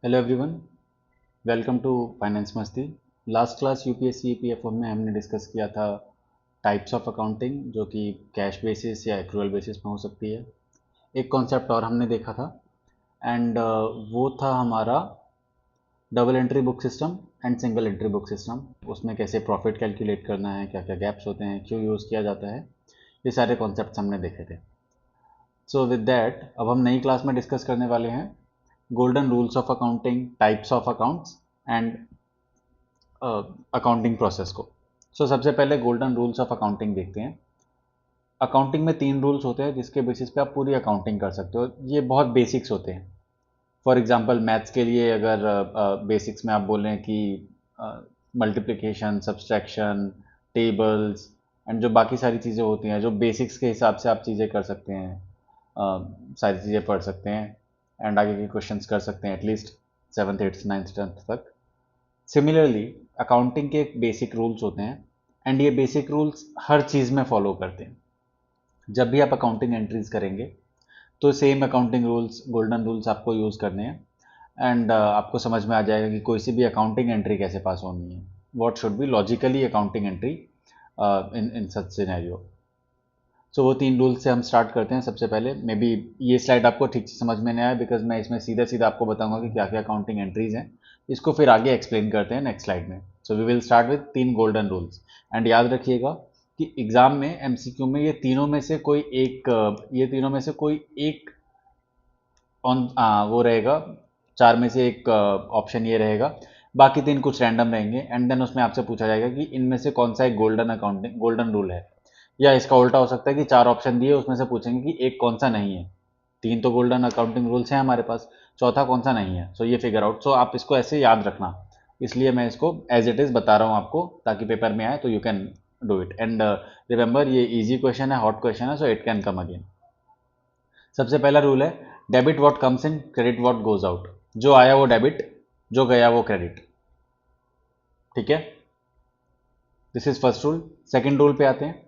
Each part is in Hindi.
Hello everyone, welcome to finance Masti. Last class UPSC EPFO में हमने डिस्कस किया था टाइप्स ऑफ अकाउंटिंग, जो कि कैश बेसिस या एक्रूअल बेसिस में हो सकती है। एक कॉन्सेप्ट और हमने देखा था एंड वो था हमारा double entry book system and single entry book system. उसमें कैसे प्रॉफिट कैलकुलेट करना है, क्या क्या गैप्स होते हैं, क्यों यूज़ किया जाता है, ये सारे कॉन्सेप्ट्स हमने देखे थे। सो विद दैट अब हम नई क्लास में डिस्कस करने वाले हैं golden rules of accounting, types of accounts and accounting process को। सबसे पहले गोल्डन रूल्स ऑफ अकाउंटिंग देखते हैं। अकाउंटिंग में 3 रूल्स होते हैं जिसके बेसिस पे आप पूरी अकाउंटिंग कर सकते हो। ये बहुत बेसिक्स होते हैं। फॉर एग्जांपल मैथ्स के लिए अगर बेसिक्स में आप बोलें कि मल्टीप्लिकेशन, सब्सट्रैक्शन, टेबल्स एंड जो बाकी सारी चीज़ें होती हैं, जो बेसिक्स के हिसाब से आप चीज़ें कर सकते हैं, सारी चीज़ें पढ़ सकते हैं एंड आगे के क्वेश्चंस कर सकते हैं at least 7th 8th 9th 10th तक। सिमिलरली अकाउंटिंग के एक बेसिक रूल्स होते हैं एंड ये बेसिक रूल्स हर चीज़ में फॉलो करते हैं। जब भी आप अकाउंटिंग एंट्रीज करेंगे तो same accounting rules, golden rules आपको यूज़ करने हैं एंड आपको समझ में आ जाएगा कि कोई सी भी अकाउंटिंग एंट्री कैसे पास होनी है, what should be logically accounting entry in in such scenario. वो 3 रूल्स से हम स्टार्ट करते हैं। सबसे पहले मे बी ये स्लाइड आपको ठीक से समझ में नहीं आया बिकॉज मैं इसमें सीधा सीधा आपको बताऊंगा कि क्या क्या अकाउंटिंग एंट्रीज हैं। इसको फिर आगे एक्सप्लेन करते हैं नेक्स्ट स्लाइड में। We will start with 3 golden rules and याद रखिएगा कि एग्जाम में एमसीक्यू में ये तीनों में से कोई एक ऑन वो रहेगा। 4 में से एक ऑप्शन ये रहेगा, बाकी 3 कुछ रैंडम रहेंगे एंड देन उसमें आपसे पूछा जाएगा कि इनमें से कौन सा एक गोल्डन रूल है। या इसका उल्टा हो सकता है कि 4 ऑप्शन दिए उसमें से पूछेंगे कि एक कौन सा नहीं है। 3 तो गोल्डन अकाउंटिंग रूल्स हैं हमारे पास, चौथा कौन सा नहीं है। ये फिगर आउट। आप इसको ऐसे याद रखना, इसलिए मैं इसको एज इट इज़ बता रहा हूँ आपको ताकि पेपर में आए तो you can do it and remember ये इजी क्वेश्चन है, हॉट क्वेश्चन है, so it can come again. सबसे पहला रूल है debit what comes in, credit what goes out. जो आया वो डेबिट, जो गया वो क्रेडिट। ठीक है, this is first rule. Second rule पे आते हैं।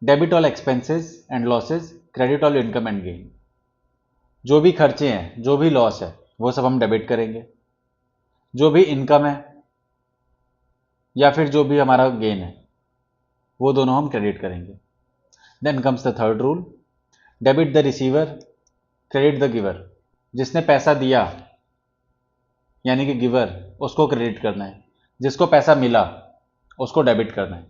Debit all expenses and losses, credit all income and gain. जो भी खर्चे हैं, जो भी लॉस है, वो सब हम डेबिट करेंगे। जो भी इनकम है या फिर जो भी हमारा गेन है, वो दोनों हम क्रेडिट करेंगे। Then comes the third rule, debit the receiver, credit the giver. जिसने पैसा दिया यानी कि गिवर, उसको क्रेडिट करना है। जिसको पैसा मिला उसको डेबिट करना है।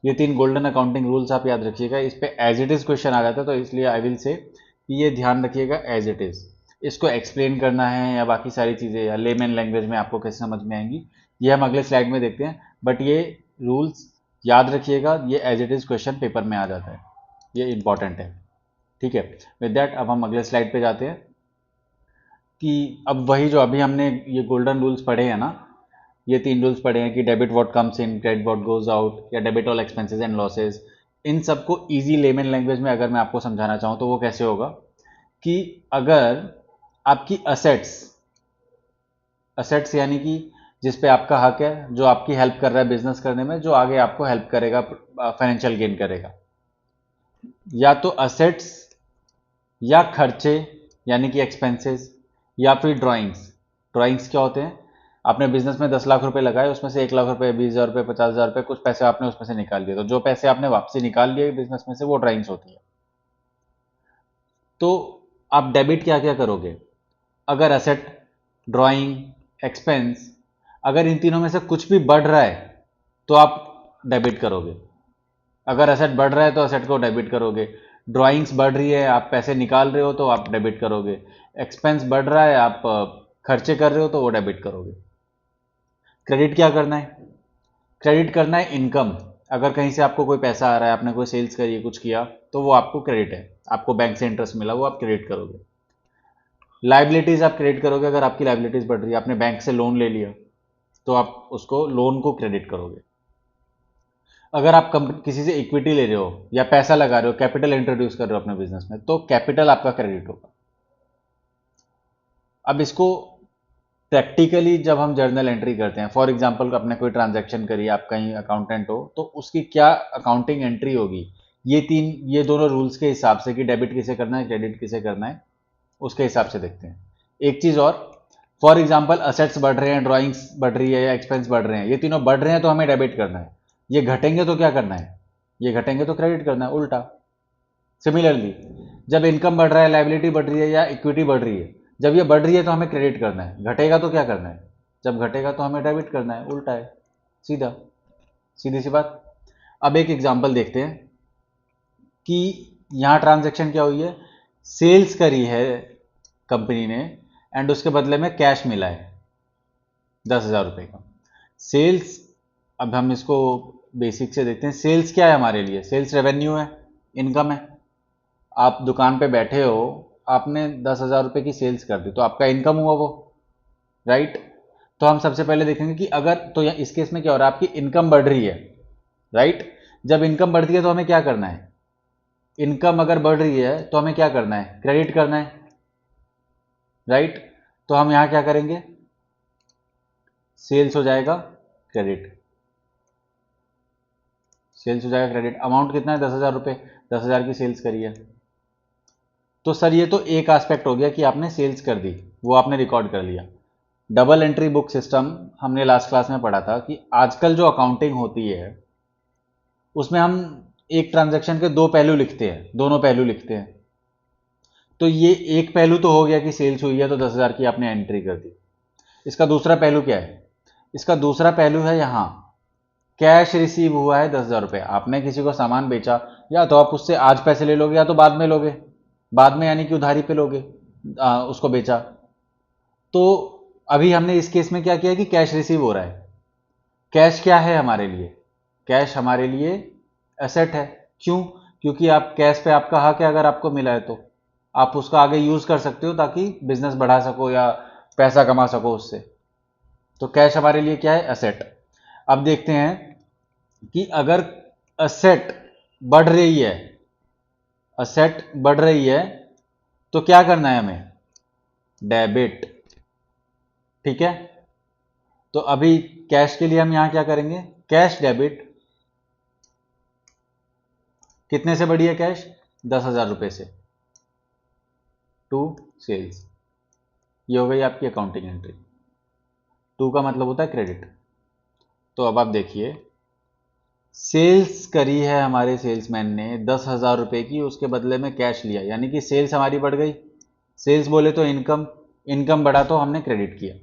ये 3 गोल्डन अकाउंटिंग रूल्स आप याद रखिएगा। इस पे एज इट इज क्वेश्चन आ जाता है तो इसलिए आई विल से कि ये ध्यान रखिएगा एज इट इज। इसको एक्सप्लेन करना है या बाकी सारी चीज़ें या लेमन लैंग्वेज में आपको कैसे समझ में आएंगी, ये हम अगले स्लाइड में देखते हैं। बट ये रूल्स याद रखिएगा, ये as it is question paper में आ जाता है, ये इंपॉर्टेंट है। ठीक है, विद दैट अब हम अगले स्लाइड पे जाते हैं कि अब वही जो अभी हमने ये गोल्डन रूल्स पढ़े हैं ना, ये 3 रूल्स पढ़े हैं कि debit what comes in, credit what goes out, या debit all expenses and losses. इन सबको इजी लेमन लैंग्वेज में अगर मैं आपको समझाना चाहूँ तो वो कैसे होगा कि अगर आपकी असेट्स, असेट्स यानी कि जिस पे आपका हक है, जो आपकी हेल्प कर रहा है बिजनेस करने में, जो आगे आपको हेल्प करेगा, फाइनेंशियल गेन करेगा, या तो असेट्स या खर्चे यानी कि एक्सपेंसेस, या फिर ड्राइंग्स। ड्राइंग्स क्या होते हैं? आपने बिजनेस में 10 लाख रुपए लगाए, उसमें से 1 लाख रुपए, 20,000 रुपए, 50,000 रुपए, कुछ पैसे आपने उसमें से निकाल दिए, तो जो पैसे आपने वापसी निकाल लिए बिजनेस में से वो ड्राइंग्स होती है। तो आप डेबिट क्या क्या करोगे? अगर असेट, ड्राइंग, एक्सपेंस, अगर इन तीनों में से कुछ भी बढ़ रहा है तो आप डेबिट करोगे। अगर असेट बढ़ रहा है तो असेट को डेबिट करोगे। ड्राइंग्स बढ़ रही है, आप पैसे निकाल रहे हो तो आप डेबिट करोगे। एक्सपेंस बढ़ रहा है, आप खर्चे कर रहे हो तो वो डेबिट करोगे। क्रेडिट क्या करना है? क्रेडिट करना है इनकम। अगर कहीं से आपको कोई पैसा आ रहा है, आपने कोई सेल्स करी है, कुछ किया, तो वो आपको क्रेडिट है। आपको बैंक से इंटरेस्ट मिला, वो आप क्रेडिट करोगे। लाइबिलिटीज आप क्रेडिट करोगे। अगर आपकी लाइबिलिटीज बढ़ रही है, आपने बैंक से लोन ले लिया, तो आप उसको लोन को क्रेडिट करोगे। अगर आप किसी से इक्विटी ले रहे हो या पैसा लगा रहे हो, कैपिटल इंट्रोड्यूस कर रहे हो अपने बिजनेस में, तो कैपिटल आपका क्रेडिट होगा। अब इसको प्रैक्टिकली जब हम जर्नल एंट्री करते हैं, फॉर एग्जांपल आपने कोई ट्रांजैक्शन करी, आप कहीं अकाउंटेंट हो, तो उसकी क्या अकाउंटिंग एंट्री होगी, ये दोनों रूल्स के हिसाब से कि डेबिट किसे करना है, क्रेडिट किसे करना है, उसके हिसाब से देखते हैं। एक चीज और, फॉर एग्जाम्पल असेट्स बढ़ रहे हैं, ड्राइंग्स बढ़ रही है या एक्सपेंस बढ़ रहे हैं, ये तीनों बढ़ रहे हैं तो हमें डेबिट करना है, ये घटेंगे तो क्या करना है, ये घटेंगे तो क्रेडिट करना है, उल्टा। सिमिलरली जब इनकम बढ़ रहा है, लाइबिलिटी बढ़ रही है या इक्विटी बढ़ रही है, जब ये बढ़ रही है तो हमें क्रेडिट करना है, घटेगा तो क्या करना है, जब घटेगा तो हमें डेबिट करना है, उल्टा है, सीधा, सीधी सी बात। अब एक एग्जांपल देखते हैं कि यहाँ ट्रांजैक्शन क्या हुई है, सेल्स करी है कंपनी ने एंड उसके बदले में कैश मिला है 10,000 रुपये का सेल्स। अब हम इसको बेसिक से देखते हैं, सेल्स क्या है हमारे लिए, सेल्स रेवेन्यू है, इनकम है। आप दुकान पे बैठे हो, आपने 10,000 रुपये की सेल्स कर दी तो आपका इनकम हुआ वो, राइट। तो हम सबसे पहले देखेंगे कि अगर तो इस केस में क्या हो रहा है, आपकी इनकम बढ़ रही है, राइट। जब इनकम बढ़ती है तो हमें क्या करना है, इनकम अगर बढ़ रही है तो हमें क्या करना है, क्रेडिट करना है, राइट। तो हम यहां क्या करेंगे, सेल्स हो जाएगा क्रेडिट, सेल्स हो जाएगा क्रेडिट। अमाउंट कितना है, 10,000 रुपये, 10,000 की सेल्स करी है। तो सर ये तो एक एस्पेक्ट हो गया कि आपने सेल्स कर दी, वो आपने रिकॉर्ड कर लिया। डबल एंट्री बुक सिस्टम हमने लास्ट क्लास में पढ़ा था कि आजकल जो अकाउंटिंग होती है उसमें हम एक ट्रांजैक्शन के दो पहलू लिखते हैं, दोनों पहलू लिखते हैं। तो ये एक पहलू तो हो गया कि सेल्स हुई है तो 10,000 की आपने एंट्री कर दी। इसका दूसरा पहलू क्या है, इसका दूसरा पहलू है यहाँ कैश रिसीव हुआ है 10,000 रुपये। आपने किसी को सामान बेचा, या तो आप उससे आज पैसे ले लोगे या तो बाद में लोगे, बाद में यानी कि उधारी पे लोगे, उसको बेचा। तो अभी हमने इस केस में क्या किया कि कैश रिसीव हो रहा है। कैश क्या है हमारे लिए, कैश हमारे लिए एसेट है। क्यों, क्योंकि आप कैश पे आपका हक है, अगर आपको मिला है तो आप उसका आगे यूज कर सकते हो ताकि बिजनेस बढ़ा सको या पैसा कमा सको उससे। तो कैश हमारे लिए क्या है, एसेट। अब देखते हैं कि अगर एसेट बढ़ रही है, एसेट बढ़ रही है तो क्या करना है हमें, डेबिट, ठीक है। तो अभी कैश के लिए हम यहां क्या करेंगे, कैश डेबिट, कितने से बढ़ी है कैश, 10,000 रुपये से, टू सेल्स। ये हो गई आपकी अकाउंटिंग एंट्री। टू का मतलब होता है क्रेडिट। तो अब आप देखिए, सेल्स करी है हमारे सेल्समैन ने 10,000 रुपये की, उसके बदले में कैश लिया, यानी कि सेल्स हमारी बढ़ गई। सेल्स बोले तो इनकम, इनकम बढ़ा तो हमने क्रेडिट किया।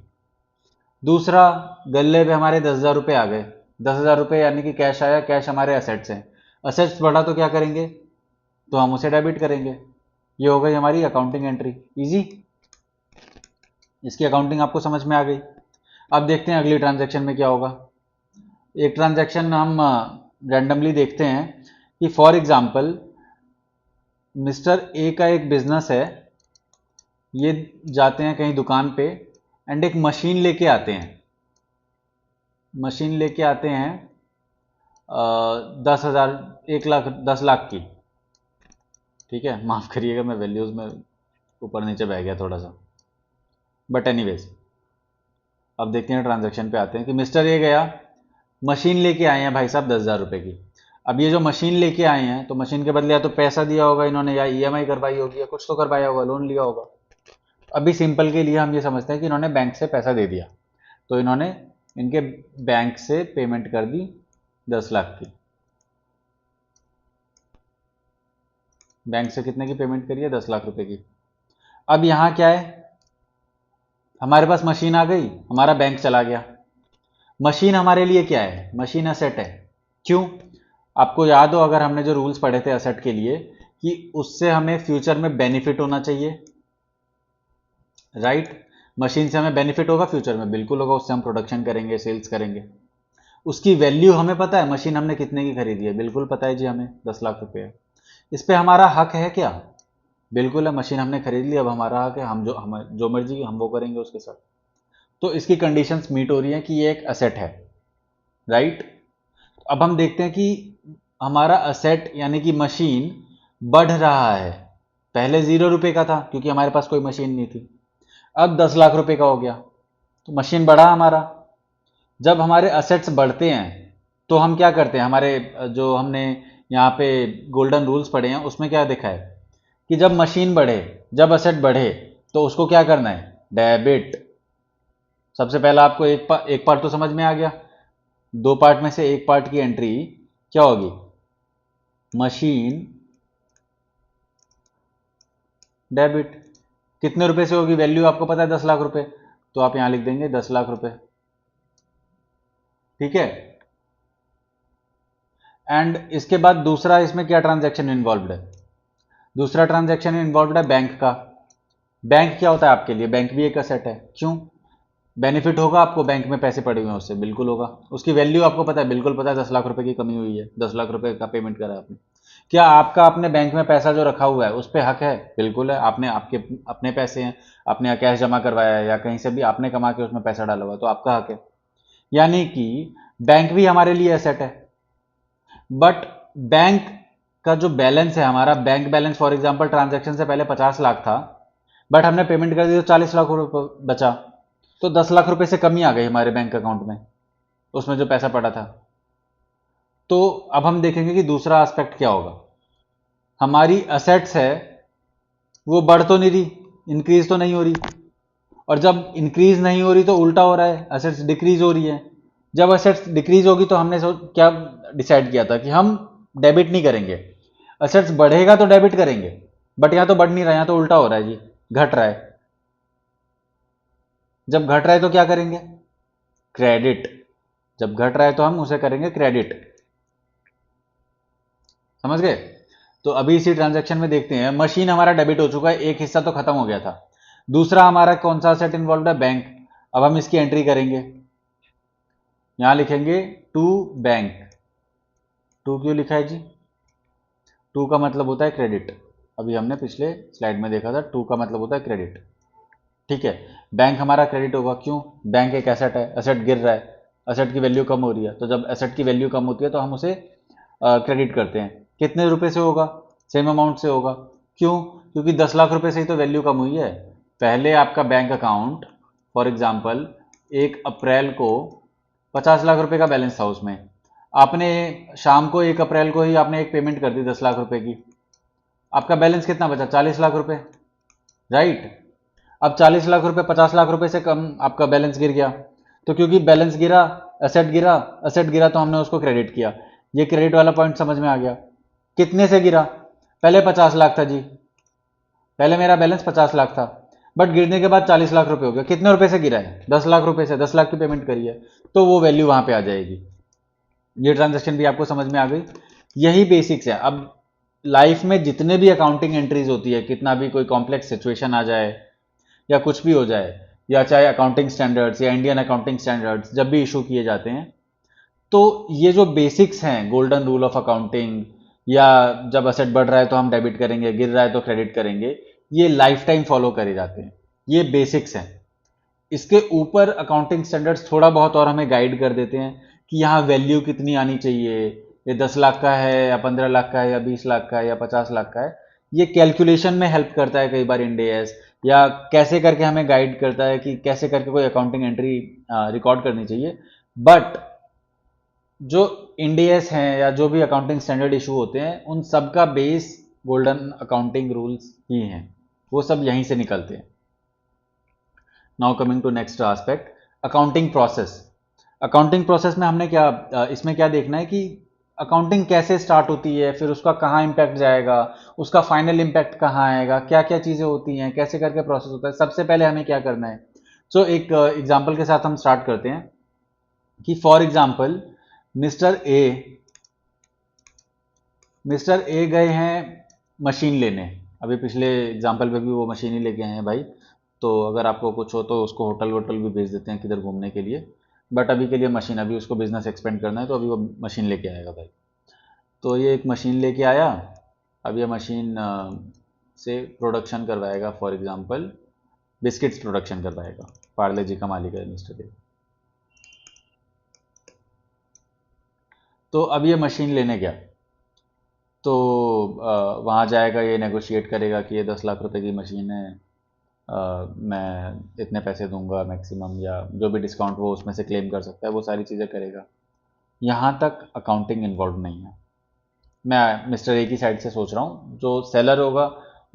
दूसरा, गल्ले पे हमारे 10,000 रुपये आ गए, 10,000 रुपये यानी कि कैश आया, कैश हमारे असेट्स हैं, असेट्स बढ़ा तो क्या करेंगे, तो हम उसे डेबिट करेंगे। ये हो गई हमारी अकाउंटिंग एंट्री, इजी। इसकी अकाउंटिंग आपको समझ में आ गई। अब देखते हैं अगली ट्रांजैक्शन में क्या होगा। एक ट्रांजैक्शन हम रैंडमली देखते हैं कि फॉर एग्जांपल मिस्टर ए का एक बिजनेस है, ये जाते हैं कहीं दुकान पे एंड एक मशीन लेके आते हैं, मशीन लेके आते हैं 10,000, 1 लाख, 10 लाख की, ठीक है। माफ़ करिएगा मैं वैल्यूज़ में ऊपर नीचे बह गया थोड़ा सा, बट एनीवेज अब देखते हैं ट्रांजैक्शन पे आते हैं कि मिस्टर ए गया, मशीन लेके आए हैं भाई साहब 10,000 रुपये की। अब ये जो मशीन लेके आए हैं तो मशीन के बदले या तो पैसा दिया होगा इन्होंने, या ईएमआई करवाई होगी, या कुछ तो करवाया होगा, लोन लिया होगा। अभी सिंपल के लिए हम ये समझते हैं कि इन्होंने बैंक से पैसा दे दिया, तो इन्होंने इनके बैंक से पेमेंट कर दी 10 लाख की। बैंक से कितने की पेमेंट करी है, 10 लाख रुपए की। अब यहां क्या है, हमारे पास मशीन आ गई, हमारा बैंक चला गया। मशीन हमारे लिए क्या है, मशीन एसेट है। क्यों, आपको याद हो अगर हमने जो रूल्स पढ़े थे एसेट के लिए कि उससे हमें फ्यूचर में बेनिफिट होना चाहिए, राइट। मशीन से हमें बेनिफिट होगा फ्यूचर में, बिल्कुल होगा, उससे हम प्रोडक्शन करेंगे, सेल्स करेंगे। उसकी वैल्यू हमें पता है, मशीन हमने कितने की खरीदी है, बिल्कुल पता है जी हमें, 10 लाख रुपए है। इस पे हमारा हक है क्या, बिल्कुल है, मशीन हमने खरीद ली, अब हमारा हक है, हम जो मर्जी हम वो करेंगे उसके साथ। तो इसकी कंडीशंस मीट हो रही हैं कि ये एक असेट है, राइट। अब हम देखते हैं कि हमारा असेट यानी कि मशीन बढ़ रहा है। पहले 0 रुपए का था क्योंकि हमारे पास कोई मशीन नहीं थी, अब 10 लाख रुपए का हो गया, तो मशीन बढ़ा हमारा। जब हमारे असेट्स बढ़ते हैं तो हम क्या करते हैं, हमारे जो हमने यहाँ पे गोल्डन रूल्स पढ़े हैं उसमें क्या देखा है कि जब मशीन बढ़े, जब असेट बढ़े तो उसको क्या करना है, डेबिट। सबसे पहला आपको एक पार्ट तो समझ में आ गया। दो पार्ट में से एक पार्ट की एंट्री क्या होगी? Machine debit. कितने रुपए से होगी? वैल्यू आपको पता है 10 लाख रुपए, तो आप यहां लिख देंगे 10 लाख रुपए। ठीक है। एंड इसके बाद दूसरा इसमें क्या ट्रांजैक्शन इन्वॉल्व है? दूसरा ट्रांजैक्शन इन्वॉल्व है बैंक का। बैंक क्या होता है आपके लिए? बैंक भी एक असेट है। क्यों? बेनिफिट होगा आपको, बैंक में पैसे पड़े हुए हैं उससे, बिल्कुल होगा। उसकी वैल्यू आपको पता है, बिल्कुल पता है, 10 लाख रुपए की कमी हुई है, 10 लाख रुपए का पेमेंट करा है आपने। क्या आपका अपने बैंक में पैसा जो रखा हुआ है उस पर हक है? बिल्कुल है। आपने आपके अपने पैसे हैं, आपने कैश जमा करवाया है या कहीं से भी आपने कमा के उसमें पैसा डाला हुआ है, तो आपका हक है। यानी कि बैंक भी हमारे लिए एसेट है। बट बैंक का जो बैलेंस है हमारा, bank balance for example transaction से पहले 50 लाख था, बट हमने पेमेंट कर दी तो 40 लाख रुपए बचा, तो 10 लाख रुपए से कमी आ गई हमारे बैंक अकाउंट में, उसमें जो पैसा पड़ा था। तो अब हम देखेंगे कि दूसरा एस्पेक्ट क्या होगा। हमारी असेट्स है वो बढ़ तो नहीं रही, इंक्रीज तो नहीं हो रही, और जब इंक्रीज नहीं हो रही तो उल्टा हो रहा है, असेट्स डिक्रीज हो रही है। जब असेट्स डिक्रीज होगी तो हमने क्या डिसाइड किया था कि हम डेबिट नहीं करेंगे, असेट्स बढ़ेगा तो डेबिट करेंगे। बट यहां तो बढ़ नहीं रहा, यहां तो उल्टा हो रहा है जी, घट रहा है। जब घट रहा है तो क्या करेंगे? क्रेडिट। जब घट रहा है तो हम उसे करेंगे क्रेडिट। समझ गए? तो अभी इसी ट्रांजैक्शन में देखते हैं, मशीन हमारा डेबिट हो चुका है, एक हिस्सा तो खत्म हो गया था। दूसरा हमारा कौन सा सेट इन्वॉल्व है? बैंक। अब हम इसकी एंट्री करेंगे, यहां लिखेंगे टू बैंक। टू क्यों लिखा है जी? टू का मतलब होता है क्रेडिट। अभी हमने पिछले स्लाइड में देखा था, टू का मतलब होता है क्रेडिट। ठीक है। बैंक हमारा क्रेडिट होगा। क्यों? बैंक एक एसेट है, एसेट गिर रहा है, एसेट की वैल्यू कम हो रही है, तो जब एसेट की वैल्यू कम होती है तो हम उसे क्रेडिट करते हैं। कितने रुपए से होगा? सेम अमाउंट से होगा। क्यों? क्योंकि 10 लाख रुपए से ही तो वैल्यू कम हुई है। पहले आपका बैंक अकाउंट फॉर एग्जाम्पल 1 अप्रैल को 50 लाख रुपए का बैलेंस था उसमें, आपने शाम को 1 अप्रैल को ही आपने एक पेमेंट कर दी 10 लाख रुपए की, आपका बैलेंस कितना बचा? 40 लाख रुपए। राइट। अब 40 लाख रुपए 50 लाख रुपए से कम आपका बैलेंस गिर गया, तो क्योंकि बैलेंस गिरा, एसेट गिरा, एसेट गिरा तो हमने उसको क्रेडिट किया। ये क्रेडिट वाला पॉइंट समझ में आ गया। कितने से गिरा? पहले 50 लाख था जी, पहले मेरा बैलेंस 50 लाख था, बट गिरने के बाद 40 लाख रुपए हो गया। कितने रुपए से गिरा है? 10 लाख रुपए से, 10 लाख की पेमेंट करी है, तो वो वैल्यू वहां पे आ जाएगी। ये ट्रांजेक्शन भी आपको समझ में आ गई। यही बेसिक्स है। अब लाइफ में जितने भी अकाउंटिंग एंट्रीज होती है, कितना भी कोई कॉम्प्लेक्स सिचुएशन आ जाए या कुछ भी हो जाए, या चाहे अकाउंटिंग स्टैंडर्ड्स या इंडियन अकाउंटिंग स्टैंडर्ड्स जब भी इशू किए जाते हैं, तो ये जो बेसिक्स हैं, गोल्डन रूल ऑफ अकाउंटिंग, या जब असेट बढ़ रहा है तो हम डेबिट करेंगे, गिर रहा है तो क्रेडिट करेंगे, ये लाइफ टाइम फॉलो करे जाते हैं। ये बेसिक्स हैं। इसके ऊपर अकाउंटिंग स्टैंडर्ड्स थोड़ा बहुत और हमें गाइड कर देते हैं कि यहाँ वैल्यू कितनी आनी चाहिए, ये 10 लाख का है या 15 लाख का है या 20 लाख का है या 50 लाख का है। ये कैलकुलेशन में हेल्प करता है कई बार इंड एस, या कैसे करके हमें गाइड करता है कि कैसे करके कोई अकाउंटिंग एंट्री रिकॉर्ड करनी चाहिए। बट जो इंड एस हैं या जो भी अकाउंटिंग स्टैंडर्ड इशू होते हैं, उन सब का बेस गोल्डन अकाउंटिंग रूल्स ही हैं, वो सब यहीं से निकलते हैं। Now coming to next aspect, accounting process. Accounting process में हमने क्या इसमें क्या देखना है कि अकाउंटिंग कैसे स्टार्ट होती है, फिर उसका कहाँ इम्पैक्ट जाएगा, उसका फाइनल इम्पैक्ट कहाँ आएगा, क्या क्या चीज़ें होती हैं, कैसे करके प्रोसेस होता है। सबसे पहले हमें क्या करना है? सो एक एग्जांपल के साथ हम स्टार्ट करते हैं कि फॉर एग्जांपल मिस्टर ए गए हैं मशीन लेने। अभी पिछले एग्जांपल में भी वो मशीन ही लेके आए हैं भाई, तो अगर आपको कुछ हो तो उसको होटल वोटल भी भेज देते हैं किधर घूमने के लिए, बट अभी के लिए मशीन, अभी उसको बिजनेस एक्सपेंड करना है तो अभी वो मशीन लेके आएगा भाई। तो ये एक मशीन लेके आया। अब ये मशीन से प्रोडक्शन करवाएगा, फॉर एग्जांपल बिस्किट्स प्रोडक्शन करवाएगा, पार्ले जी का मालिक है मिस्टर ए। तो अब ये मशीन लेने गया, तो वहाँ जाएगा, ये नेगोशिएट करेगा कि ये 10 लाख रुपए की मशीन है, मैं इतने पैसे दूंगा मैक्सिमम, या जो भी डिस्काउंट वो उसमें से क्लेम कर सकता है, वो सारी चीज़ें करेगा। यहाँ तक अकाउंटिंग इन्वॉल्व नहीं है। मैं मिस्टर ए की साइड से सोच रहा हूँ, जो सेलर होगा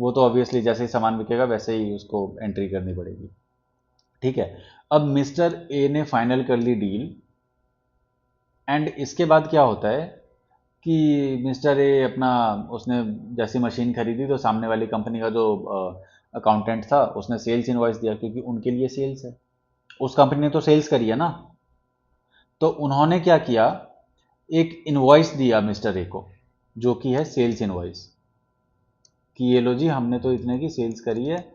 वो तो ऑब्वियसली जैसे ही सामान बिकेगा वैसे ही उसको एंट्री करनी पड़ेगी। ठीक है। अब मिस्टर ए ने फाइनल कर ली डील, एंड इसके बाद क्या होता है कि मिस्टर ए अपना, उसने जैसी मशीन खरीदी तो सामने वाली कंपनी का जो अकाउंटेंट था उसने सेल्स इनवॉइस दिया, क्योंकि उनके लिए सेल्स है, उस कंपनी ने तो सेल्स करी है ना। तो उन्होंने क्या किया, एक इनवॉइस दिया मिस्टर ए को, जो कि है सेल्स इनवॉइस, कि ये लो जी हमने तो इतने की सेल्स करी है।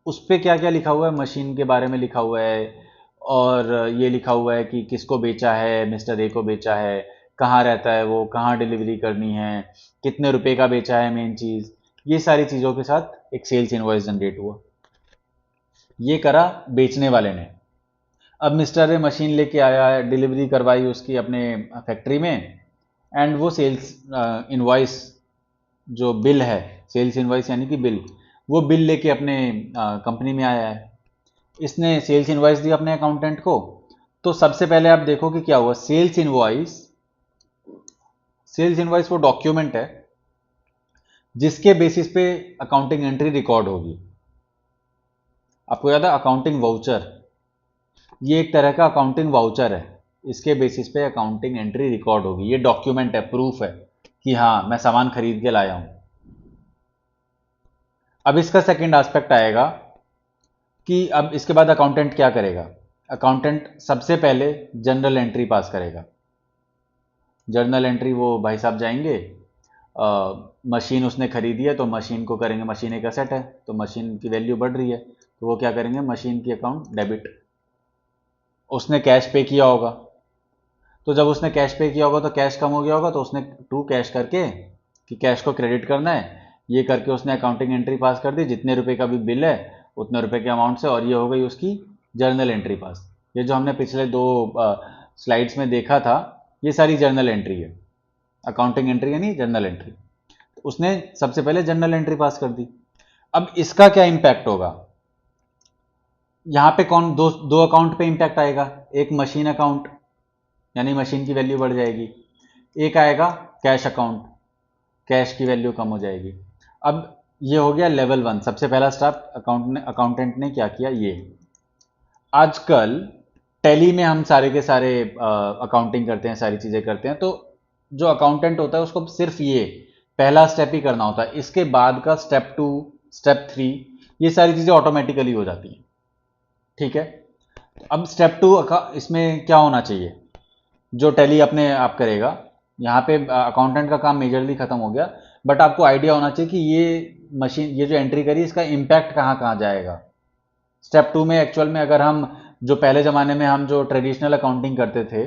उस पर क्या क्या लिखा हुआ है, मशीन के बारे में लिखा हुआ है, और ये लिखा हुआ है कि किसको बेचा है, मिस्टर ए को बेचा है, कहाँ रहता है वो, कहाँ डिलीवरी करनी है, कितने रुपए का बेचा है, मेन चीज़, ये सारी चीज़ों के साथ एक सेल्स इनवॉइस जनरेट हुआ। ये करा बेचने वाले ने। अब मिस्टर ए मशीन लेके आया, डिलीवरी करवाई उसकी अपने फैक्ट्री में, एंड वो सेल्स इनवॉइस, जो बिल है, सेल्स इनवॉइस यानी कि बिल, वो बिल लेके अपने कंपनी में आया है। इसने सेल्स इनवॉइस दी अपने अकाउंटेंट को। तो सबसे पहले आप देखो कि क्या हुआ, सेल्स इनवॉइस, सेल्स इनवॉइस वो डॉक्यूमेंट है जिसके बेसिस पे अकाउंटिंग एंट्री रिकॉर्ड होगी। आपको याद है अकाउंटिंग वाउचर, ये एक तरह का अकाउंटिंग वाउचर है, इसके बेसिस पे अकाउंटिंग एंट्री रिकॉर्ड होगी। ये डॉक्यूमेंट है, प्रूफ है कि हाँ मैं सामान खरीद के लाया हूं। अब इसका सेकंड एस्पेक्ट आएगा कि अब इसके बाद अकाउंटेंट क्या करेगा। अकाउंटेंट सबसे पहले जर्नल एंट्री पास करेगा। जर्नल एंट्री, वो भाई साहब जाएंगे, मशीन उसने खरीदी है तो मशीन को करेंगे, मशीन एक एसेट है तो मशीन की वैल्यू बढ़ रही है, तो वो क्या करेंगे, मशीन की अकाउंट डेबिट। उसने कैश पे किया होगा, तो जब उसने कैश पे किया होगा तो कैश कम हो गया होगा, तो उसने टू कैश करके कि कैश को क्रेडिट करना है, ये करके उसने अकाउंटिंग एंट्री पास कर दी, जितने रुपए का भी बिल है उतने रुपए के अमाउंट से, और ये हो गई उसकी जर्नल एंट्री पास। ये जो हमने पिछले दो स्लाइड्स में देखा था, ये सारी जर्नल एंट्री है, अकाउंटिंग एंट्री यानी जर्नल एंट्री। उसने सबसे पहले जर्नल एंट्री पास कर दी। अब इसका क्या इंपैक्ट होगा, यहां पे कौन दो दो अकाउंट पे इंपैक्ट आएगा, एक मशीन अकाउंट यानी मशीन की वैल्यू बढ़ जाएगी, एक आएगा कैश अकाउंट, कैश की वैल्यू कम हो जाएगी। अब ये हो गया लेवल 1, सबसे पहला स्टेप अकाउंटेंट ने क्या किया। ये आजकल टैली में हम सारे के सारे अकाउंटिंग करते हैं, सारी चीजें करते हैं, तो जो अकाउंटेंट होता है उसको सिर्फ ये पहला स्टेप ही करना होता है, इसके बाद का स्टेप 2, स्टेप 3, ये सारी चीजें ऑटोमेटिकली हो जाती हैं। ठीक है, अब स्टेप 2 इसमें क्या होना चाहिए, जो टैली अपने आप करेगा। यहाँ पे अकाउंटेंट का काम मेजरली खत्म हो गया, बट आपको आइडिया होना चाहिए कि ये मशीन, ये जो एंट्री करी, इसका इम्पैक्ट कहाँ कहाँ जाएगा। स्टेप 2 में एक्चुअल में अगर हम, जो पहले ज़माने में हम जो ट्रेडिशनल अकाउंटिंग करते थे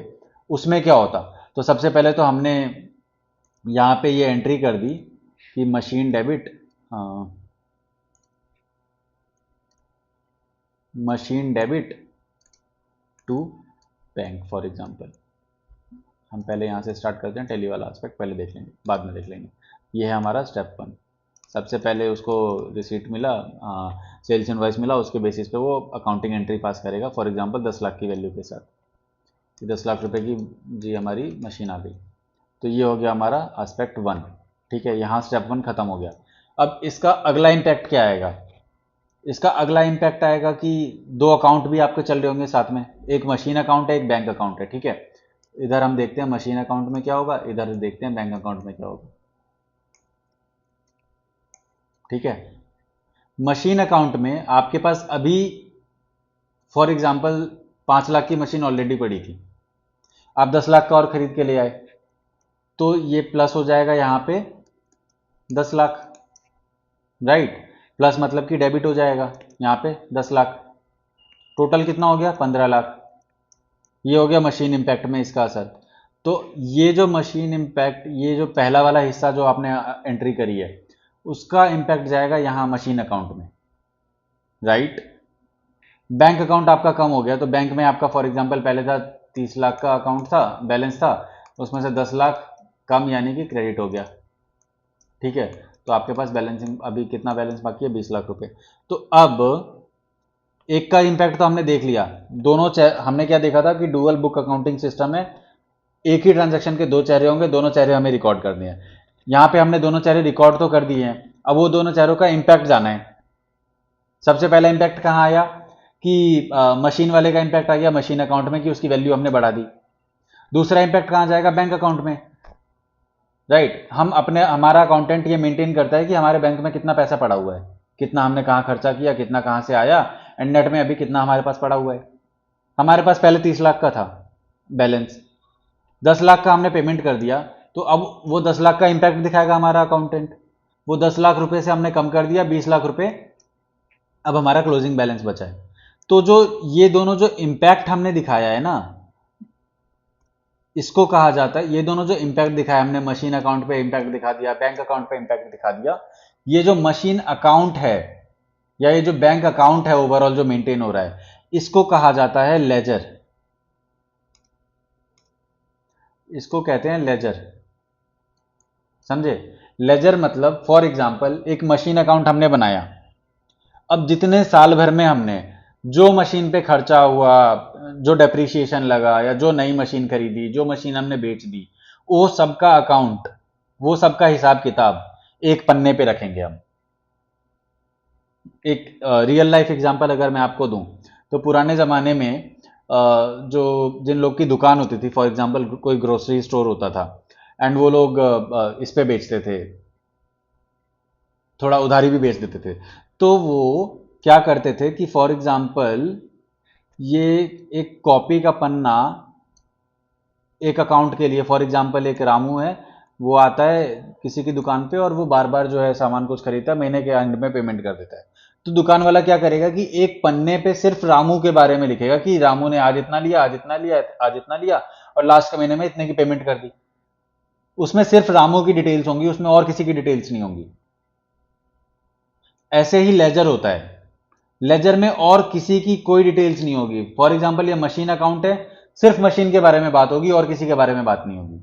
उसमें क्या होता, तो सबसे पहले तो हमने यहाँ पे ये एंट्री कर दी कि machine debit, machine debit to bank for example. हम पहले यहाँ से स्टार्ट करते हैं, टैली वाला एस्पेक्ट पहले देख लेंगे, बाद में देख लेंगे। ये है हमारा स्टेप 1। सबसे पहले उसको रिसीट मिला, सेल्स इनवॉइस मिला, उसके बेसिस पे वो अकाउंटिंग एंट्री पास करेगा, फॉर एग्जांपल 10 लाख की वैल्यू के साथ, कि 10 लाख रुपए की जी हमारी मशीन आ गई। तो ये हो गया हमारा एस्पेक्ट 1। ठीक है, यहाँ स्टेप 1 खत्म हो गया। अब इसका अगला इम्पैक्ट क्या आएगा, इसका अगला इम्पैक्ट आएगा कि दो अकाउंट भी आपके चल रहे होंगे साथ में, एक मशीन अकाउंट है, एक बैंक अकाउंट है। ठीक है, इधर हम देखते हैं मशीन अकाउंट में क्या होगा, इधर देखते हैं बैंक अकाउंट में क्या होगा। ठीक है, मशीन अकाउंट में आपके पास अभी फॉर एग्जांपल 5 लाख की मशीन ऑलरेडी पड़ी थी, आप 10 लाख का और खरीद के ले आए, तो ये प्लस हो जाएगा यहाँ पे 10 लाख, राइट। प्लस मतलब कि डेबिट हो जाएगा यहाँ पे 10 लाख, टोटल कितना हो गया 15 लाख। ये हो गया मशीन इंपैक्ट में इसका असर। तो ये जो मशीन इंपैक्ट, ये जो पहला वाला हिस्सा जो आपने एंट्री करी है, उसका इंपैक्ट जाएगा यहाँ मशीन अकाउंट में, राइट। बैंक अकाउंट आपका कम हो गया, तो बैंक में आपका फॉर एग्जांपल पहले था 30 लाख का अकाउंट था, बैलेंस था, उसमें से 10 लाख कम यानी कि क्रेडिट हो गया। ठीक है, तो आपके पास बैलेंसिंग अभी कितना बैलेंस बाकी है, 20 लाख रुपए। तो अब एक का इंपैक्ट तो हमने देख लिया, दोनों हमने क्या देखा था कि डुअल बुक अकाउंटिंग सिस्टम में एक ही ट्रांजैक्शन के दो चेहरे होंगे, दोनों चेहरे हमें रिकॉर्ड करने हैं। यहाँ पे हमने दोनों चेहरे रिकॉर्ड तो कर दिए हैं, अब वो दोनों चेहरों का इंपैक्ट जाना है। सबसे पहला इंपैक्ट कहाँ आया कि मशीन वाले का इम्पैक्ट आ गया मशीन अकाउंट में कि उसकी वैल्यू हमने बढ़ा दी। दूसरा इम्पैक्ट कहाँ जाएगा? बैंक अकाउंट में, राइट। हम अपने हमारा अकाउंटेंट ये मेंटेन करता है कि हमारे बैंक में कितना पैसा पड़ा हुआ है, कितना हमने कहाँ खर्चा किया, कितना कहाँ से आया, एंड नेट में अभी कितना हमारे पास पड़ा हुआ है। हमारे पास पहले 30 लाख का था बैलेंस, 10 लाख का हमने पेमेंट कर दिया, तो अब वो 10 लाख का इंपैक्ट दिखाएगा हमारा अकाउंटेंट। वो 10 लाख रुपए से हमने कम कर दिया, 20 लाख रुपए अब हमारा क्लोजिंग बैलेंस बचा है। तो जो ये दोनों जो इंपैक्ट हमने दिखाया है ना, इसको कहा जाता है, ये दोनों जो इंपैक्ट दिखाया हमने, मशीन अकाउंट पे इंपैक्ट दिखा दिया, बैंक अकाउंट पे इंपैक्ट दिखा दिया, ये जो मशीन अकाउंट है या ये जो बैंक अकाउंट है ओवरऑल जो मेंटेन हो रहा है, इसको कहा जाता है लेजर। इसको कहते हैं लेजर, समझे? लेजर मतलब फॉर एग्जांपल एक मशीन अकाउंट हमने बनाया, अब जितने साल भर में हमने जो मशीन पे खर्चा हुआ, जो डेप्रिसिएशन लगा, या जो नई मशीन खरीदी, जो मशीन हमने बेच दी, वो सबका अकाउंट, वो सबका हिसाब किताब एक पन्ने पे रखेंगे हम। एक रियल लाइफ एग्जांपल अगर मैं आपको दूं, तो पुराने ज़माने में जो जिन लोग की दुकान होती थी, फॉर एग्जांपल कोई ग्रोसरी स्टोर होता था, एंड वो लोग इस पे बेचते थे, थोड़ा उधारी भी बेच देते थे, तो वो क्या करते थे कि फॉर एग्जांपल ये एक कॉपी का पन्ना एक अकाउंट के लिए, फॉर एग्जांपल एक रामू है, वो आता है किसी की दुकान पे और वो बार बार जो है सामान कुछ खरीदता है, महीने के एंड में पेमेंट कर देता है। तो दुकान वाला क्या करेगा कि एक पन्ने पे सिर्फ रामू के बारे में लिखेगा कि रामू ने आज इतना लिया, आज इतना लिया, आज इतना लिया, और लास्ट के महीने में इतने की पेमेंट कर दी। उसमें सिर्फ रामू की डिटेल्स होंगी, उसमें और किसी की डिटेल्स नहीं होंगी। ऐसे ही लेजर होता है, लेजर में और किसी की कोई डिटेल्स नहीं होगी। फॉर एग्जांपल ये मशीन अकाउंट है, सिर्फ मशीन के बारे में बात होगी और किसी के बारे में बात नहीं होगी।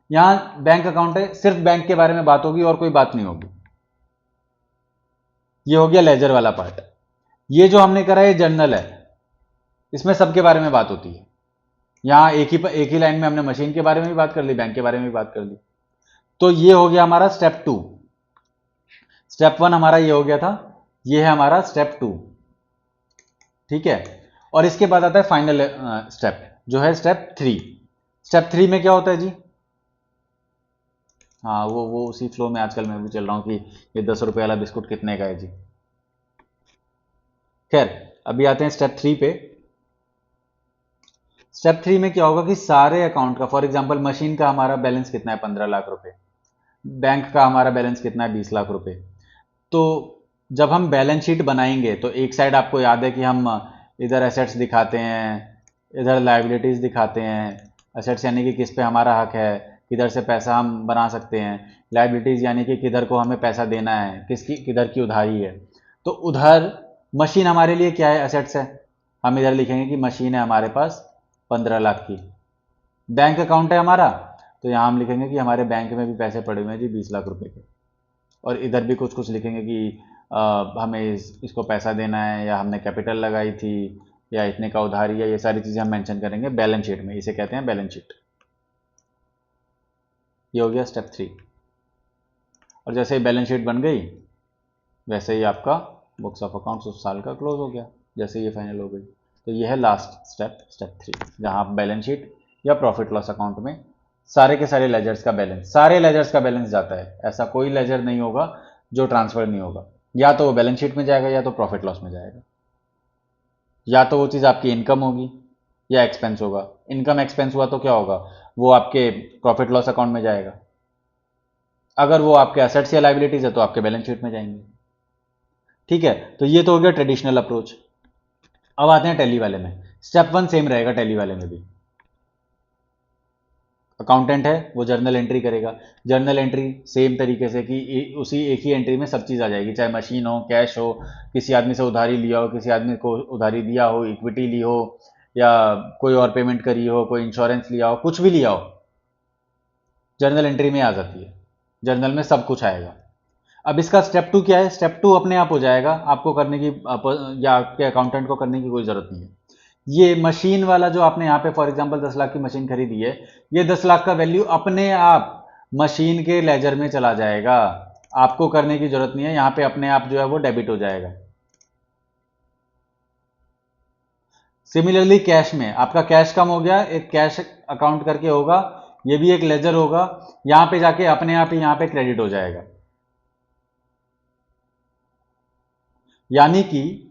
यहां बैंक अकाउंट है, सिर्फ बैंक के बारे में बात होगी और कोई बात नहीं होगी। ये हो गया लेजर वाला पार्ट। ये जो हमने करा है जर्नल है, इसमें सबके बारे में बात होती है। यहां एक ही लाइन में हमने मशीन के बारे में भी बात कर ली, बैंक के बारे में भी बात कर ली। तो ये हो गया हमारा स्टेप 2। स्टेप 1 हमारा ये हो गया था, ये है हमारा स्टेप 2, ठीक है। और इसके बाद आता है फाइनल स्टेप, जो है स्टेप 3। स्टेप 3 में क्या होता है जी? हाँ, वो उसी फ्लो में आजकल मैं भी चल रहा हूँ कि ये 10 रुपये वाला बिस्कुट कितने का है जी। खैर, अभी आते हैं स्टेप 3 पे। स्टेप 3 में क्या होगा कि सारे अकाउंट का, फॉर एग्जांपल मशीन का हमारा बैलेंस कितना है? 15 लाख रुपए। बैंक का हमारा बैलेंस कितना है? 20 लाख रुपए। तो जब हम बैलेंस शीट बनाएंगे तो एक साइड आपको याद है कि हम इधर एसेट्स दिखाते हैं, इधर लाइबिलिटीज दिखाते हैं। एसेट्स यानी कि किस पे हमारा हक है, किधर से पैसा हम बना सकते हैं। लाइबिलिटीज यानी कि किधर को हमें पैसा देना है, किसकी किधर की उधारी है। तो उधर मशीन हमारे लिए क्या है? एसेट्स है। हम इधर लिखेंगे कि मशीन है हमारे पास 15 लाख की। बैंक अकाउंट है हमारा, तो यहाँ हम लिखेंगे कि हमारे बैंक में भी पैसे पड़े हुए हैं जी 20 लाख रुपए के। और इधर भी कुछ कुछ लिखेंगे कि हमें इसको पैसा देना है, या हमने कैपिटल लगाई थी, या इतने का उधारी है। ये सारी चीज़ें हम मेंशन करेंगे बैलेंस शीट में, इसे कहते हैं बैलेंस शीट। ये हो गया स्टेप 3। और जैसे ही बैलेंस शीट बन गई, वैसे ही आपका बुक्स ऑफ अकाउंट्स उस साल का क्लोज हो गया, जैसे ये फाइनल हो गई। तो ये है लास्ट स्टेप, स्टेप 3, जहाँ आप बैलेंस शीट या प्रॉफिट लॉस अकाउंट में सारे के सारे लेजर्स का बैलेंस, सारे लेजर्स का बैलेंस जाता है। ऐसा कोई लेजर नहीं होगा जो ट्रांसफर नहीं होगा, या तो वो बैलेंस शीट में जाएगा या तो प्रॉफिट लॉस में जाएगा। या तो वो चीज़ आपकी इनकम होगी या एक्सपेंस होगा। इनकम एक्सपेंस हुआ तो क्या होगा? वो आपके प्रॉफिट लॉस अकाउंट में जाएगा। अगर वो आपके एसेट्स या लाइबिलिटीज है तो आपके बैलेंस शीट में जाएंगे, ठीक है। तो ये तो हो गया ट्रेडिशनल अप्रोच। अब आते हैं टैली वाले में। स्टेप 1 सेम रहेगा टैली वाले में भी। अकाउंटेंट है, वो जर्नल एंट्री करेगा। जर्नल एंट्री सेम तरीके से कि उसी एक ही एंट्री में सब चीज़ आ जाएगी, चाहे मशीन हो, कैश हो, किसी आदमी से उधारी लिया हो, किसी आदमी को उधारी दिया हो, इक्विटी ली हो, या कोई और पेमेंट करी हो, कोई इंश्योरेंस लिया हो, कुछ भी लिया हो, जर्नल एंट्री में आ जाती है। जर्नल में सब कुछ आएगा। अब इसका स्टेप 2 क्या है? स्टेप 2 अपने आप हो जाएगा, आपको करने की या आपके अकाउंटेंट को करने की कोई ज़रूरत नहीं है। ये मशीन वाला जो आपने यहाँ पे फॉर एग्जांपल 10 लाख की मशीन खरीदी है, ये 10 लाख का वैल्यू अपने आप मशीन के लेजर में चला जाएगा। आपको करने की जरूरत नहीं है, यहाँ पे अपने आप जो है वो डेबिट हो जाएगा। सिमिलरली कैश में आपका कैश कम हो गया, एक कैश अकाउंट करके होगा, ये भी एक लेजर होगा, यहां पे जाके अपने आप ही यहां पे क्रेडिट हो जाएगा। यानी कि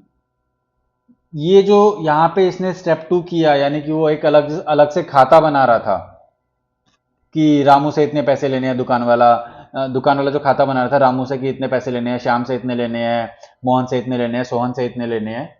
ये जो यहां पे इसने स्टेप 2 किया, यानी कि वो एक अलग अलग से खाता बना रहा था कि रामू से इतने पैसे लेने हैं, दुकान वाला जो खाता बना रहा था रामू से कि इतने पैसे लेने हैं, श्याम से इतने लेने हैं, मोहन से इतने लेने हैं, सोहन से इतने लेने हैं,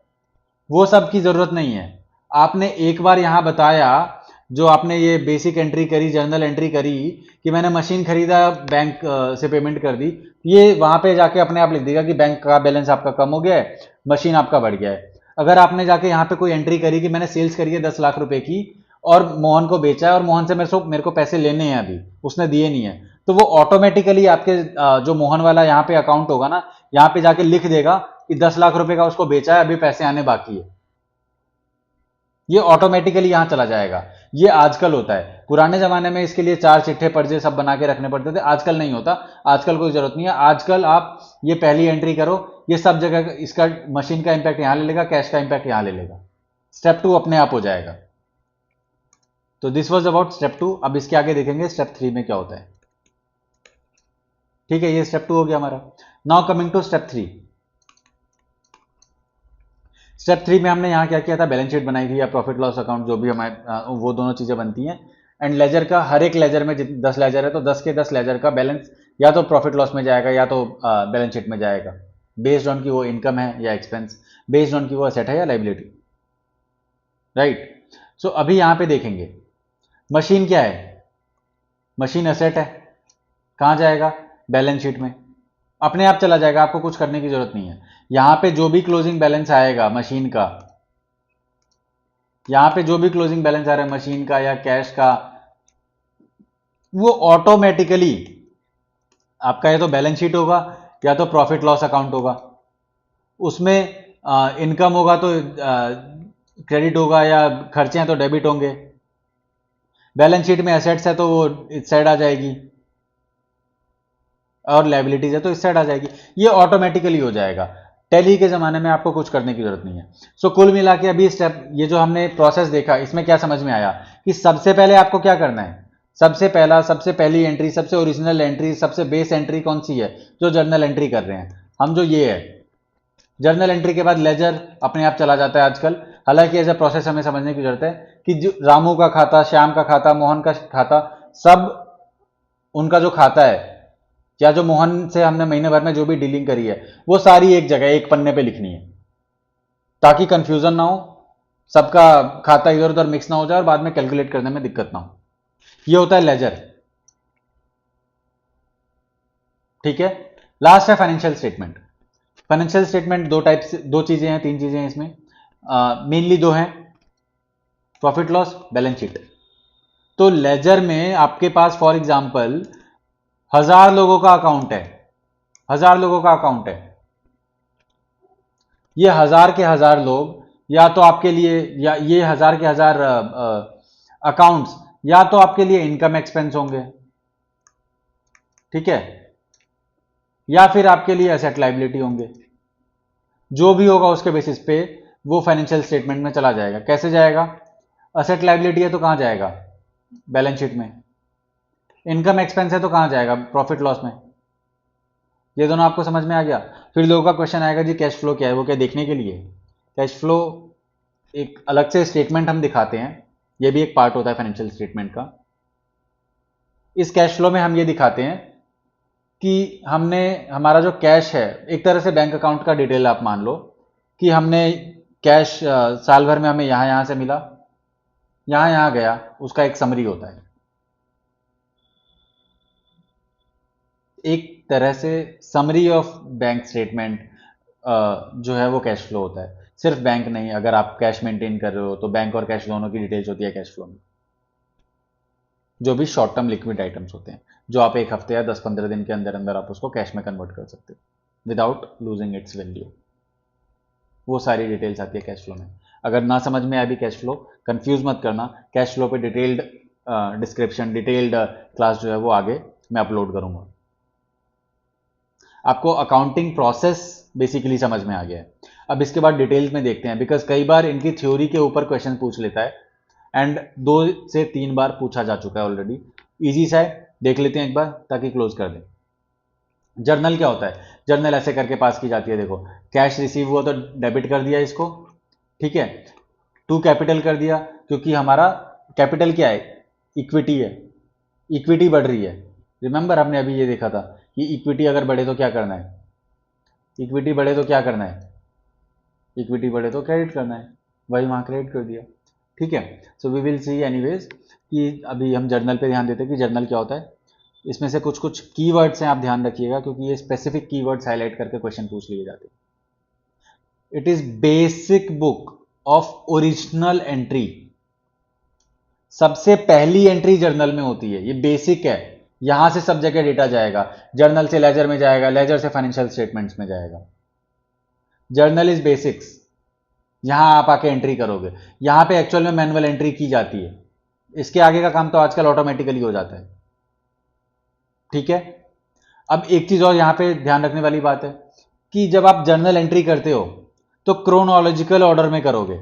वो सब की जरूरत नहीं है। आपने एक बार यहां बताया, जो आपने ये बेसिक एंट्री करी, जर्नल एंट्री करी कि मैंने मशीन खरीदा, बैंक से पेमेंट कर दी, ये वहां पे जाके अपने आप लिख देगा कि बैंक का बैलेंस आपका कम हो गया है, मशीन आपका बढ़ गया है। अगर आपने जाके यहाँ पे कोई एंट्री करी कि मैंने सेल्स करी है 10 लाख रुपए की और मोहन को बेचा है और मोहन से मेरे को पैसे लेने हैं, अभी उसने दिए नहीं है, तो वो ऑटोमेटिकली आपके जो मोहन वाला यहाँ पे अकाउंट होगा ना, यहाँ पे जाके लिख देगा कि 10 लाख रुपए का उसको बेचा है, अभी पैसे आने बाकी है। ये ऑटोमेटिकली यहां चला जाएगा। ये आजकल होता है, पुराने जमाने में इसके लिए 4 चिट्ठे पर्चे सब बना के रखने पड़ते थे, आजकल नहीं होता, आजकल कोई जरूरत नहीं है। आजकल आप ये पहली एंट्री करो, ये सब जगह इसका मशीन का इंपैक्ट यहां ले लेगा, कैश का इंपैक्ट यहां ले लेगा, स्टेप 2 अपने आप हो जाएगा। तो दिस वॉज अबाउट स्टेप 2। अब इसके आगे देखेंगे स्टेप 3 में क्या होता है। ठीक है, ये स्टेप 2 हो गया हमारा। Now coming to step 3। Step 3 में हमने यहाँ क्या किया था, बैलेंस शीट बनाई थी या प्रॉफिट लॉस अकाउंट, जो भी हमारे वो दोनों चीजें बनती हैं। एंड लेजर का, हर एक लेजर में 10 लेजर है तो 10 के 10 लेजर का बैलेंस या तो प्रॉफिट लॉस में जाएगा या तो बैलेंस शीट में जाएगा, बेस्ड ऑन की वो इनकम है या एक्सपेंस, बेस्ड ऑन की वो असेट है या लाइबिलिटी, राइट। सो अभी यहाँ पे देखेंगे मशीन क्या है, मशीन असेट है, कहाँ जाएगा, बैलेंस शीट में, अपने आप चला जाएगा, आपको कुछ करने की जरूरत नहीं है। यहां पे जो भी क्लोजिंग बैलेंस आएगा मशीन का, यहां पे जो भी क्लोजिंग बैलेंस आ रहा है मशीन का या कैश का, वो ऑटोमेटिकली आपका या तो बैलेंस शीट होगा या तो प्रॉफिट लॉस अकाउंट होगा। उसमें इनकम होगा तो क्रेडिट होगा, या खर्चे हैं तो डेबिट होंगे। बैलेंस शीट में एसेट्स है तो वो इस साइड आ जाएगी, और लाइबिलिटीज है तो इस साइड आ जाएगी। ये ऑटोमेटिकली हो जाएगा, टैली के जमाने में आपको कुछ करने की जरूरत नहीं है। सो कुल मिला के अभी स्टेप, ये जो हमने प्रोसेस देखा, इसमें क्या समझ में आया कि सबसे पहले आपको क्या करना है, सबसे पहली एंट्री, सबसे ओरिजिनल एंट्री, सबसे बेस एंट्री कौन सी है, जो जर्नल एंट्री कर रहे हैं हम, जो ये है जर्नल एंट्री के बाद लेजर अपने आप चला जाता है आजकल। हालांकि एज ए प्रोसेस हमें समझने की जरूरत है कि जो रामू का खाता, श्याम का खाता, मोहन का खाता, सब उनका जो खाता है या जो मोहन से हमने महीने भर में जो भी डीलिंग करी है, वो सारी एक जगह एक पन्ने पे लिखनी है, ताकि कंफ्यूजन ना हो, सबका खाता इधर उधर मिक्स ना हो जाए और बाद में कैलकुलेट करने में दिक्कत ना हो। ये होता है लेजर। ठीक है, लास्ट है फाइनेंशियल स्टेटमेंट। फाइनेंशियल स्टेटमेंट दो टाइप से, दो चीजें हैं, तीन चीजें हैं इसमें, मेनली दो हैं, प्रॉफिट लॉस, बैलेंस शीट। तो लेजर में आपके पास फॉर एग्जांपल 1000 लोगों का अकाउंट है, 1000 लोगों का अकाउंट है, ये 1000 के 1000 लोग या तो आपके लिए, या ये 1000 के 1000 अकाउंट्स या तो आपके लिए इनकम एक्सपेंस होंगे, ठीक है, या फिर आपके लिए एसेट लाइबिलिटी होंगे। जो भी होगा उसके बेसिस पे वो फाइनेंशियल स्टेटमेंट में चला जाएगा। कैसे जाएगा, असेट लाइबिलिटी है तो कहां जाएगा, बैलेंस शीट में। इनकम एक्सपेंस है तो कहां जाएगा, प्रॉफिट लॉस में। ये दोनों आपको समझ में आ गया। फिर लोगों का क्वेश्चन आएगा जी कैश फ्लो क्या है, वो क्या देखने के लिए, कैश फ्लो एक अलग से स्टेटमेंट हम दिखाते हैं, ये भी एक पार्ट होता है फाइनेंशियल स्टेटमेंट का। इस कैश फ्लो में हम ये दिखाते हैं कि हमने, हमारा जो कैश है, एक तरह से बैंक अकाउंट का डिटेल आप मान लो कि हमने कैश साल भर में हमें यहां यहां से मिला, यहां यहां गया, उसका एक समरी होता है। एक तरह से समरी ऑफ बैंक स्टेटमेंट जो है वो कैश फ्लो होता है। सिर्फ बैंक नहीं, अगर आप कैश मेंटेन कर रहे हो तो बैंक और कैश दोनों की डिटेल्स होती है कैश फ्लो में। जो भी शॉर्ट टर्म लिक्विड आइटम्स होते हैं, जो आप एक हफ्ते या 10-15 दिन के अंदर अंदर आप उसको कैश में कन्वर्ट कर सकते हो विदाउट लूजिंग इट्स वैल्यू, वो सारी डिटेल्स आती है कैश फ्लो में। अगर ना समझ में आए भी कैश फ्लो, कंफ्यूज मत करना, कैश फ्लो पे डिटेल्ड डिस्क्रिप्शन, डिटेल्ड क्लास जो है वो आगे मैं अपलोड करूंगा। आपको अकाउंटिंग प्रोसेस बेसिकली समझ में आ गया है। अब इसके बाद डिटेल्स में देखते हैं, बिकॉज कई बार इनकी थ्योरी के ऊपर क्वेश्चन पूछ लेता है, एंड 2 से 3 बार पूछा जा चुका है ऑलरेडी। इजी सा है, देख लेते हैं एक बार ताकि क्लोज कर दें। जर्नल क्या होता है? जर्नल ऐसे करके पास की जाती है, देखो कैश रिसीव हुआ तो डेबिट कर दिया इसको, ठीक है, टू कैपिटल कर दिया, क्योंकि हमारा कैपिटल क्या है? इक्विटी है, इक्विटी बढ़ रही है। रिमेंबर हमने अभी ये देखा था कि इक्विटी अगर बढ़े तो क्या करना है? इक्विटी बढ़े तो क्या करना है? इक्विटी बढ़े तो क्रेडिट करना है, वही वहाँ क्रेडिट कर दिया, ठीक है। So we will see anyways कि अभी हम जर्नल पे ध्यान देते हैं कि जर्नल क्या होता है। इसमें से कुछ कुछ कीवर्ड्स हैं, आप ध्यान रखिएगा, क्योंकि ये स्पेसिफिक कीवर्ड्स हाईलाइट करके क्वेश्चन पूछ लिए जाते हैं। It is basic book of original entry. सबसे पहली एंट्री जर्नल में होती है, ये बेसिक है, यहां से सब जगह डेटा जाएगा, जर्नल से लेजर में जाएगा, लेजर से फाइनेंशियल स्टेटमेंट्स में जाएगा। जर्नल इज बेसिक्स, यहां आप आके एंट्री करोगे, यहां पे एक्चुअल में मैनुअल एंट्री की जाती है, इसके आगे का काम तो आजकल ऑटोमेटिकली हो जाता है, ठीक है। अब एक चीज और यहां पे ध्यान रखने वाली बात है कि जब आप जर्नल एंट्री करते हो तो क्रोनोलॉजिकल ऑर्डर में करोगे,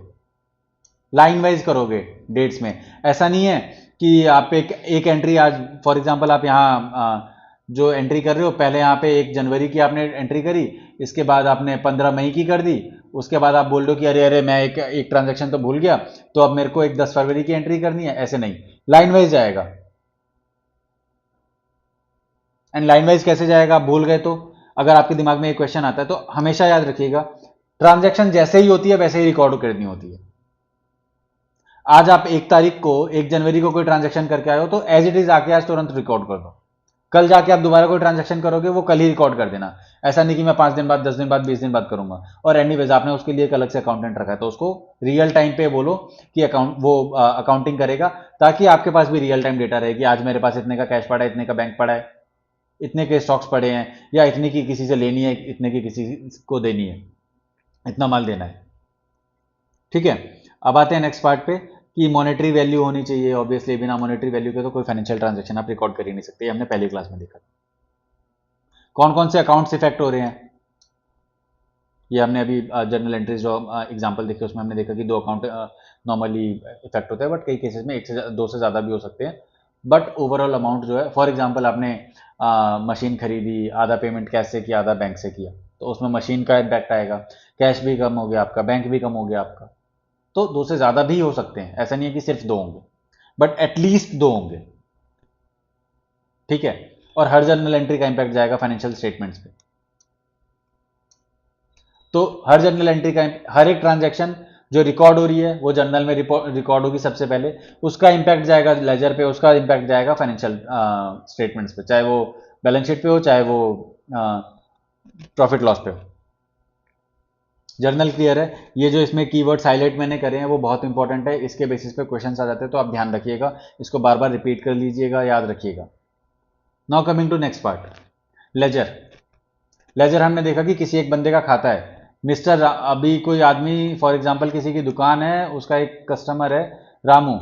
लाइन वाइज करोगे डेट्स में। ऐसा नहीं है कि आप एक एंट्री आज फॉर एग्जांपल आप यहाँ जो एंट्री कर रहे हो, पहले यहाँ पे 1 जनवरी की आपने एंट्री करी, इसके बाद आपने 15 मई की कर दी, उसके बाद आप बोल दो कि अरे अरे मैं एक ट्रांजैक्शन तो भूल गया, तो अब मेरे को एक 10 फरवरी की एंट्री करनी है। ऐसे नहीं, लाइन वाइज जाएगा। एंड लाइन वाइज कैसे जाएगा आप भूल गए तो? अगर आपके दिमाग में एक क्वेश्चन आता है तो हमेशा याद रखिएगा, ट्रांजैक्शन जैसे ही होती है वैसे ही रिकॉर्ड करनी होती है। आज आप 1 तारीख को 1 जनवरी को कोई ट्रांजैक्शन करके आए हो तो एज इट इज आके आज तुरंत रिकॉर्ड कर दो, कल जाके आप दोबारा कोई ट्रांजैक्शन करोगे वो कल ही रिकॉर्ड कर देना। ऐसा नहीं कि मैं 5 दिन बाद, 10 दिन बाद, 20 दिन बाद करूंगा। और एनीवेज आपने उसके लिए एक अलग से अकाउंटेंट रखा है तो उसको रियल टाइम पे बोलो कि अकाउंटिंग करेगा, ताकि आपके पास भी रियल टाइम डेटा रहे कि आज मेरे पास इतने का कैश पड़ा है, इतने का बैंक पड़ा है, इतने के स्टॉक्स पड़े हैं, या इतने की किसी से लेनी है, इतने की किसी को देनी है, इतना माल देना है, ठीक है। अब आते हैं नेक्स्ट पार्ट पे कि मॉनेटरी वैल्यू होनी चाहिए। ऑब्वियसली बिना मॉनेटरी वैल्यू के तो कोई फाइनेंशियल ट्रांजैक्शन आप रिकॉर्ड कर ही नहीं सकते, हमने पहली क्लास में देखा। कौन कौन से अकाउंट्स इफेक्ट हो रहे हैं, ये हमने अभी जर्नल एंट्रीज जो एग्जांपल देखे उसमें हमने देखा कि 2 अकाउंट नॉर्मली इफेक्ट होता है, बट कई केसेस में 1 से 2 से ज़्यादा भी हो सकते हैं। बट ओवरऑल अमाउंट जो है, फॉर एग्जांपल आपने मशीन खरीदी, आधा पेमेंट कैश से किया, आधा बैंक से किया, तो उसमें मशीन का इम्पैक्ट आएगा, कैश भी कम हो गया आपका, बैंक भी कम हो गया आपका। तो 2 से ज़्यादा भी हो सकते हैं, ऐसा नहीं है कि सिर्फ 2 होंगे, बट एटलीस्ट 2 होंगे, ठीक है। और हर जर्नल एंट्री का इंपैक्ट जाएगा फाइनेंशियल स्टेटमेंट्स पे। तो हर जर्नल एंट्री का, हर एक ट्रांजैक्शन जो रिकॉर्ड हो रही है वो जर्नल में रिकॉर्ड होगी सबसे पहले, उसका इंपैक्ट जाएगा लेजर पे, उसका इंपैक्ट जाएगा फाइनेंशियल स्टेटमेंट्स पे, चाहे वो बैलेंस शीट पे हो, चाहे वो प्रॉफिट लॉस पे हो। जर्नल क्लियर है? ये जो इसमें कीवर्ड्स हाईलाइट मैंने करे हैं वो बहुत इंपॉर्टेंट है, इसके बेसिस पे क्वेश्चंस आ जाते हैं, तो आप ध्यान रखिएगा, इसको बार बार रिपीट कर लीजिएगा, याद रखिएगा। Now coming to next part, ledger. Ledger हमने देखा कि किसी एक बंदे का खाता है, मिस्टर अभी कोई आदमी फॉर एग्जांपल किसी की दुकान है, उसका एक कस्टमर है रामू,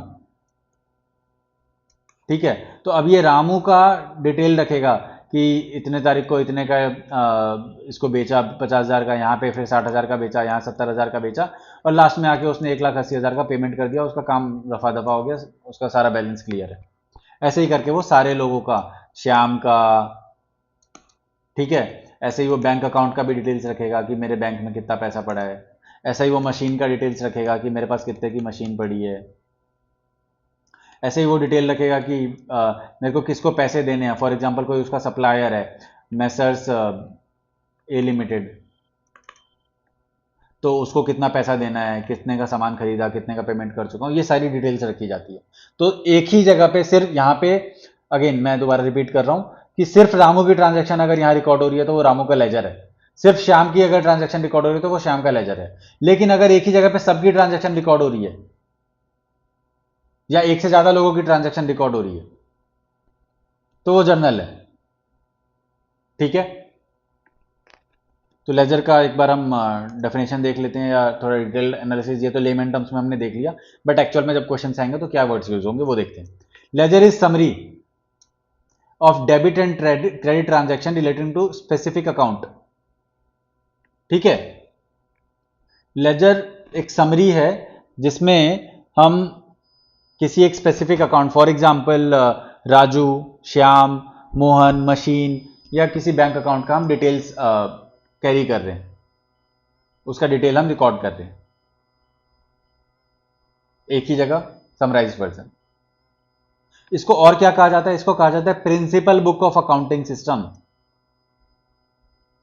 ठीक है। तो अब ये रामू का डिटेल रखेगा कि इतने तारीख को इतने का इसको बेचा 50,000 का, यहाँ पे फिर 60,000 का बेचा, यहाँ 70,000 का बेचा, और लास्ट में आके उसने 1,80,000 का पेमेंट कर दिया, उसका काम रफा दफा हो गया, उसका सारा बैलेंस क्लियर है। ऐसे ही करके वो सारे लोगों का, श्याम का, ठीक है, ऐसे ही वो बैंक अकाउंट का भी डिटेल्स रखेगा कि मेरे बैंक में कितना पैसा पड़ा है। ऐसा ही वो मशीन का डिटेल्स रखेगा कि मेरे पास कितने की मशीन पड़ी है। ऐसे ही वो डिटेल रखेगा कि मेरे को किसको पैसे देने हैं, फॉर एग्जांपल कोई उसका सप्लायर है मैसर्स ए लिमिटेड, तो उसको कितना पैसा देना है, कितने का सामान खरीदा, कितने का पेमेंट कर चुका हूँ, ये सारी डिटेल्स रखी जाती है। तो एक ही जगह पे सिर्फ यहाँ पे, अगेन मैं दोबारा रिपीट कर रहा हूँ कि सिर्फ रामू की ट्रांजैक्शन अगर यहाँ रिकॉर्ड हो रही है तो वो रामू का लेजर है, सिर्फ श्याम की अगर ट्रांजैक्शन रिकॉर्ड हो रही है तो वो श्याम का लेजर है। लेकिन अगर एक ही जगह पे सबकी ट्रांजैक्शन रिकॉर्ड हो रही है, या एक से ज्यादा लोगों की ट्रांजैक्शन रिकॉर्ड हो रही है, तो वो जर्नल है, ठीक है। तो लेजर का एक बार हम डेफिनेशन देख लेते हैं, या थोड़ा डिटेल एनालिसिस, ये तो लेमन टर्म्स में हमने देख लिया, बट एक्चुअल में जब क्वेश्चन आएंगे तो क्या वर्ड्स यूज होंगे वो देखते हैं। Ledger is summary of debit and credit transaction relating to specific account, ठीक है। लेजर एक समरी है जिसमें हम किसी एक specific account, for example Raju, Shyam, Mohan, machine या किसी बैंक अकाउंट का हम डिटेल्स कैरी कर रहे हैं, उसका डिटेल हम रिकॉर्ड कर रहे हैं एक ही जगह, समराइज वर्जन। इसको और क्या कहा जाता है? इसको कहा जाता है principal book of accounting system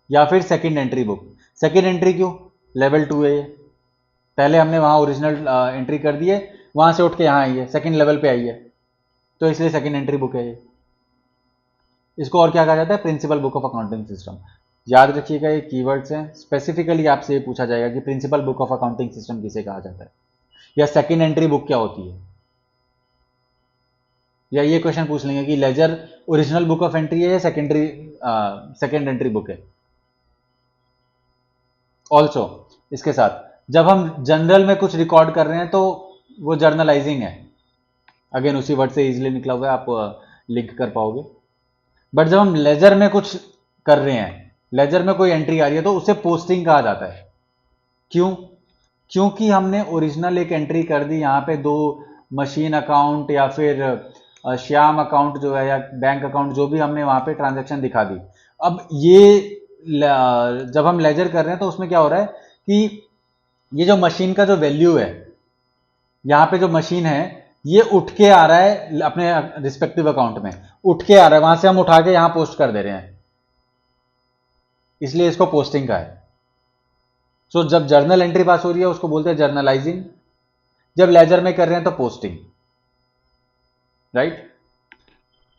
या फिर second entry book. Second entry क्यों? लेवल 2 है ये, पहले हमने वहां ओरिजिनल एंट्री कर दी है, वहां से उठ के यहां आई है, सेकंड लेवल पे आई है, तो इसलिए सेकंड एंट्री बुक है ये। इसको और क्या कहा जाता है? Principal book of accounting system. याद रखिएगा ये कीवर्ड्स हैं, स्पेसिफिकली आपसे ये पूछा जाएगा कि principal book of accounting system किसे कहा जाता है, या सेकंड एंट्री बुक क्या होती है, या ये क्वेश्चन पूछ लेंगे कि ledger original book of entry है या सेकंड एंट्री बुक है। ऑल्सो इसके साथ जब हम जनरल में कुछ रिकॉर्ड कर रहे हैं तो वो जर्नलाइजिंग है, अगेन उसी वर्ड से इजीली निकला हुआ है, आप लिंक कर पाओगे। बट जब हम लेजर में कुछ कर रहे हैं, लेजर में कोई एंट्री आ रही है, तो उसे पोस्टिंग कहा जाता है। क्यों? क्योंकि हमने ओरिजिनल एक एंट्री कर दी यहाँ पे, दो मशीन अकाउंट या फिर श्याम अकाउंट जो है या बैंक अकाउंट जो भी हमने वहां पे ट्रांजैक्शन दिखा दी। अब ये जब हम लेजर कर रहे हैं तो उसमें क्या हो रहा है कि ये जो मशीन का जो वैल्यू है, यहाँ पे जो मशीन है ये उठ के आ रहा है अपने रिस्पेक्टिव अकाउंट में, उठ के आ रहा है, वहां से हम उठा के यहां पोस्ट कर दे रहे हैं, इसलिए इसको पोस्टिंग का है। सो जब जर्नल एंट्री पास हो रही है उसको बोलते हैं जर्नलाइजिंग, जब लेजर में कर रहे हैं तो पोस्टिंग, राइट।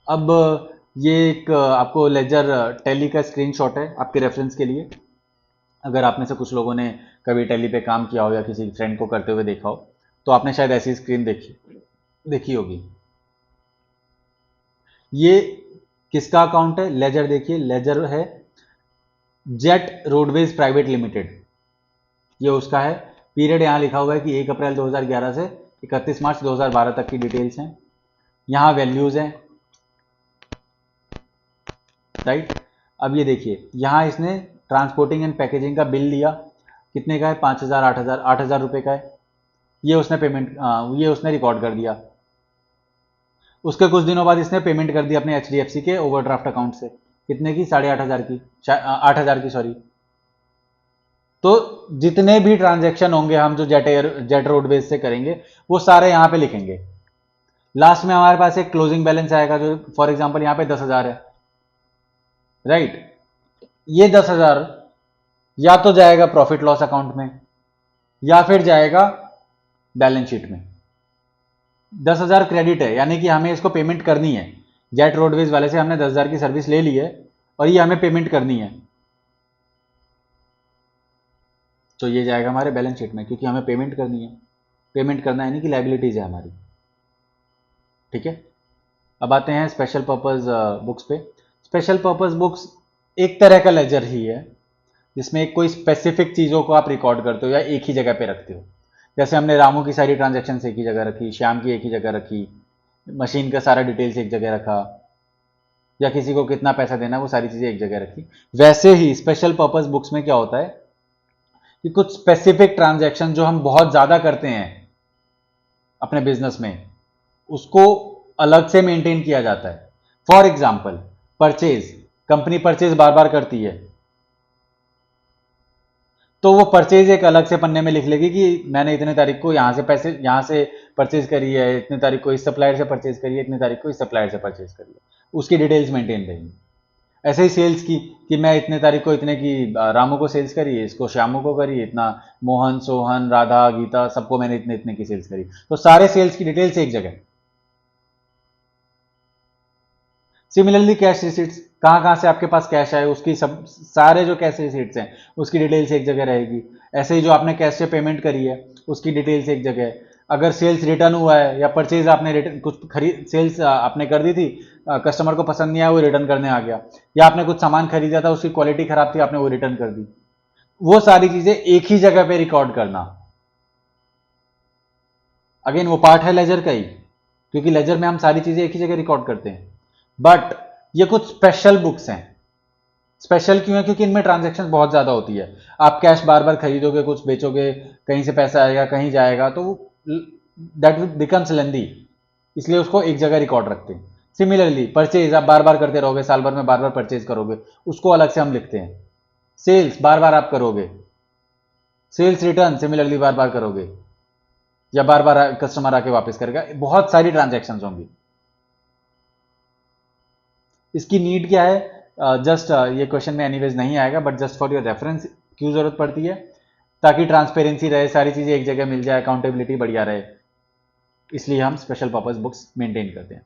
अब ये एक आपको लेजर टैली का स्क्रीनशॉट है आपके रेफरेंस के लिए, अगर आप में से कुछ लोगों ने कभी टैली पे काम किया हो या किसी फ्रेंड को करते हुए देखा हो तो आपने शायद ऐसी स्क्रीन देखी होगी। ये किसका अकाउंट है? लेजर। देखिए लेजर है जेट रोडवेज प्राइवेट लिमिटेड, ये उसका है। पीरियड यहां लिखा हुआ है कि 1 अप्रैल 2011 से 31 मार्च 2012 तक की डिटेल्स हैं, यहां वैल्यूज हैं, राइट। अब ये देखिए यहां इसने ट्रांसपोर्टिंग एंड पैकेजिंग का बिल लिया, कितने का है? 5,000, 8,000, 8,000 रुपए का है। ये उसने पेमेंट, ये उसने रिकॉर्ड कर दिया। उसके कुछ दिनों बाद इसने पेमेंट कर दी अपने एचडीएफसी के ओवरड्राफ्ट अकाउंट से, कितने की? 8,500 की, 8,000 की, सॉरी। तो जितने भी ट्रांजैक्शन होंगे हम जो जेट रोडवेज से करेंगे वो सारे यहां पे लिखेंगे। लास्ट में हमारे पास एक क्लोजिंग बैलेंस आएगा जो फॉर एग्जांपल यहां पे 10,000 है, राइट। ये 10,000 या तो जाएगा प्रॉफिट लॉस अकाउंट में या फिर जाएगा बैलेंस शीट में। 10,000 क्रेडिट है, यानी कि हमें इसको पेमेंट करनी है, जेट रोडवेज वाले से हमने 10,000 की सर्विस ले ली है और ये हमें पेमेंट करनी है, तो ये जाएगा हमारे बैलेंस शीट में, क्योंकि हमें पेमेंट करनी है। पेमेंट करना यानी कि लायबिलिटीज है हमारी, ठीक है। अब आते हैं स्पेशल पर्पस बुक्स पे। स्पेशल पर्पस बुक्स एक तरह का लेजर ही है जिसमें एक कोई स्पेसिफिक चीज़ों को आप रिकॉर्ड करते हो या एक ही जगह पे रखते हो। जैसे हमने रामू की सारी ट्रांजैक्शन एक ही जगह रखी, श्याम की एक ही जगह रखी, मशीन का सारा डिटेल्स एक जगह रखा, या किसी को कितना पैसा देना वो सारी चीज़ें एक जगह रखी। वैसे ही स्पेशल पर्पस बुक्स में क्या होता है कि कुछ स्पेसिफिक ट्रांजैक्शन जो हम बहुत ज़्यादा करते हैं अपने बिजनेस में, उसको अलग से मेंटेन किया जाता है। For example purchase, company purchase बार बार करती है, तो वो परचेज एक अलग से पन्ने में लिख लेगी कि मैंने इतने तारीख को यहाँ से पैसे, यहाँ से परचेज करी है, इतने तारीख को इस सप्लायर से परचेज करी है, इतनी तारीख को इस सप्लायर से परचेज करी है, उसकी डिटेल्स मेंटेन रहेंगी। ऐसे ही सेल्स की कि मैं इतने तारीख को इतने की रामू को सेल्स करी है, इसको श्यामू को करी, इतना मोहन, सोहन, राधा, गीता, सबको मैंने इतने इतने की सेल्स करी, तो सारे सेल्स की डिटेल्स एक जगह। सिमिलरली कैश रिसीट्स, कहाँ कहाँ से आपके पास कैश आए उसकी सब सारे जो कैश रिसीट्स हैं उसकी डिटेल्स एक जगह रहेगी। ऐसे ही जो आपने कैश से पेमेंट करी है उसकी डिटेल्स एक जगह है। अगर सेल्स रिटर्न हुआ है या परचेज आपने रिटर्न कुछ खरीद, सेल्स आपने कर दी थी, कस्टमर को पसंद नहीं आया वो रिटर्न करने आ गया, या आपने कुछ सामान खरीदा था उसकी क्वालिटी खराब थी आपने वो रिटर्न कर दी, वो सारी चीजें एक ही जगह पे रिकॉर्ड करना। अगेन वो पार्ट है लेजर का ही, क्योंकि लेजर में हम सारी चीजें एक ही जगह रिकॉर्ड करते हैं। बट ये कुछ स्पेशल बुक्स हैं स्पेशल क्यों है? क्योंकि इनमें ट्रांजैक्शन बहुत ज़्यादा होती है। आप कैश बार बार खरीदोगे, कुछ बेचोगे, कहीं से पैसा आएगा, कहीं जाएगा, तो दैट बिकम्स लेंदी, इसलिए उसको एक जगह रिकॉर्ड रखते हैं। सिमिलरली परचेज आप बार बार करते रहोगे, साल भर में बार बार परचेज करोगे, उसको अलग से हम लिखते हैं। सेल्स बार बार आप करोगे, सेल्स रिटर्न सिमिलरली बार बार करोगे, या बार बार कस्टमर आके वापस करेगा, बहुत सारी ट्रांजैक्शंस होंगी। इसकी नीड क्या है? जस्ट ये क्वेश्चन में एनीवेज नहीं आएगा, but just for your reference क्यों जरूरत पड़ती है? ताकि ट्रांसपेरेंसी रहे, सारी चीजें एक जगह मिल जाए, अकाउंटेबिलिटी बढ़िया रहे, इसलिए हम स्पेशल पर्पस बुक्स मेंटेन करते हैं।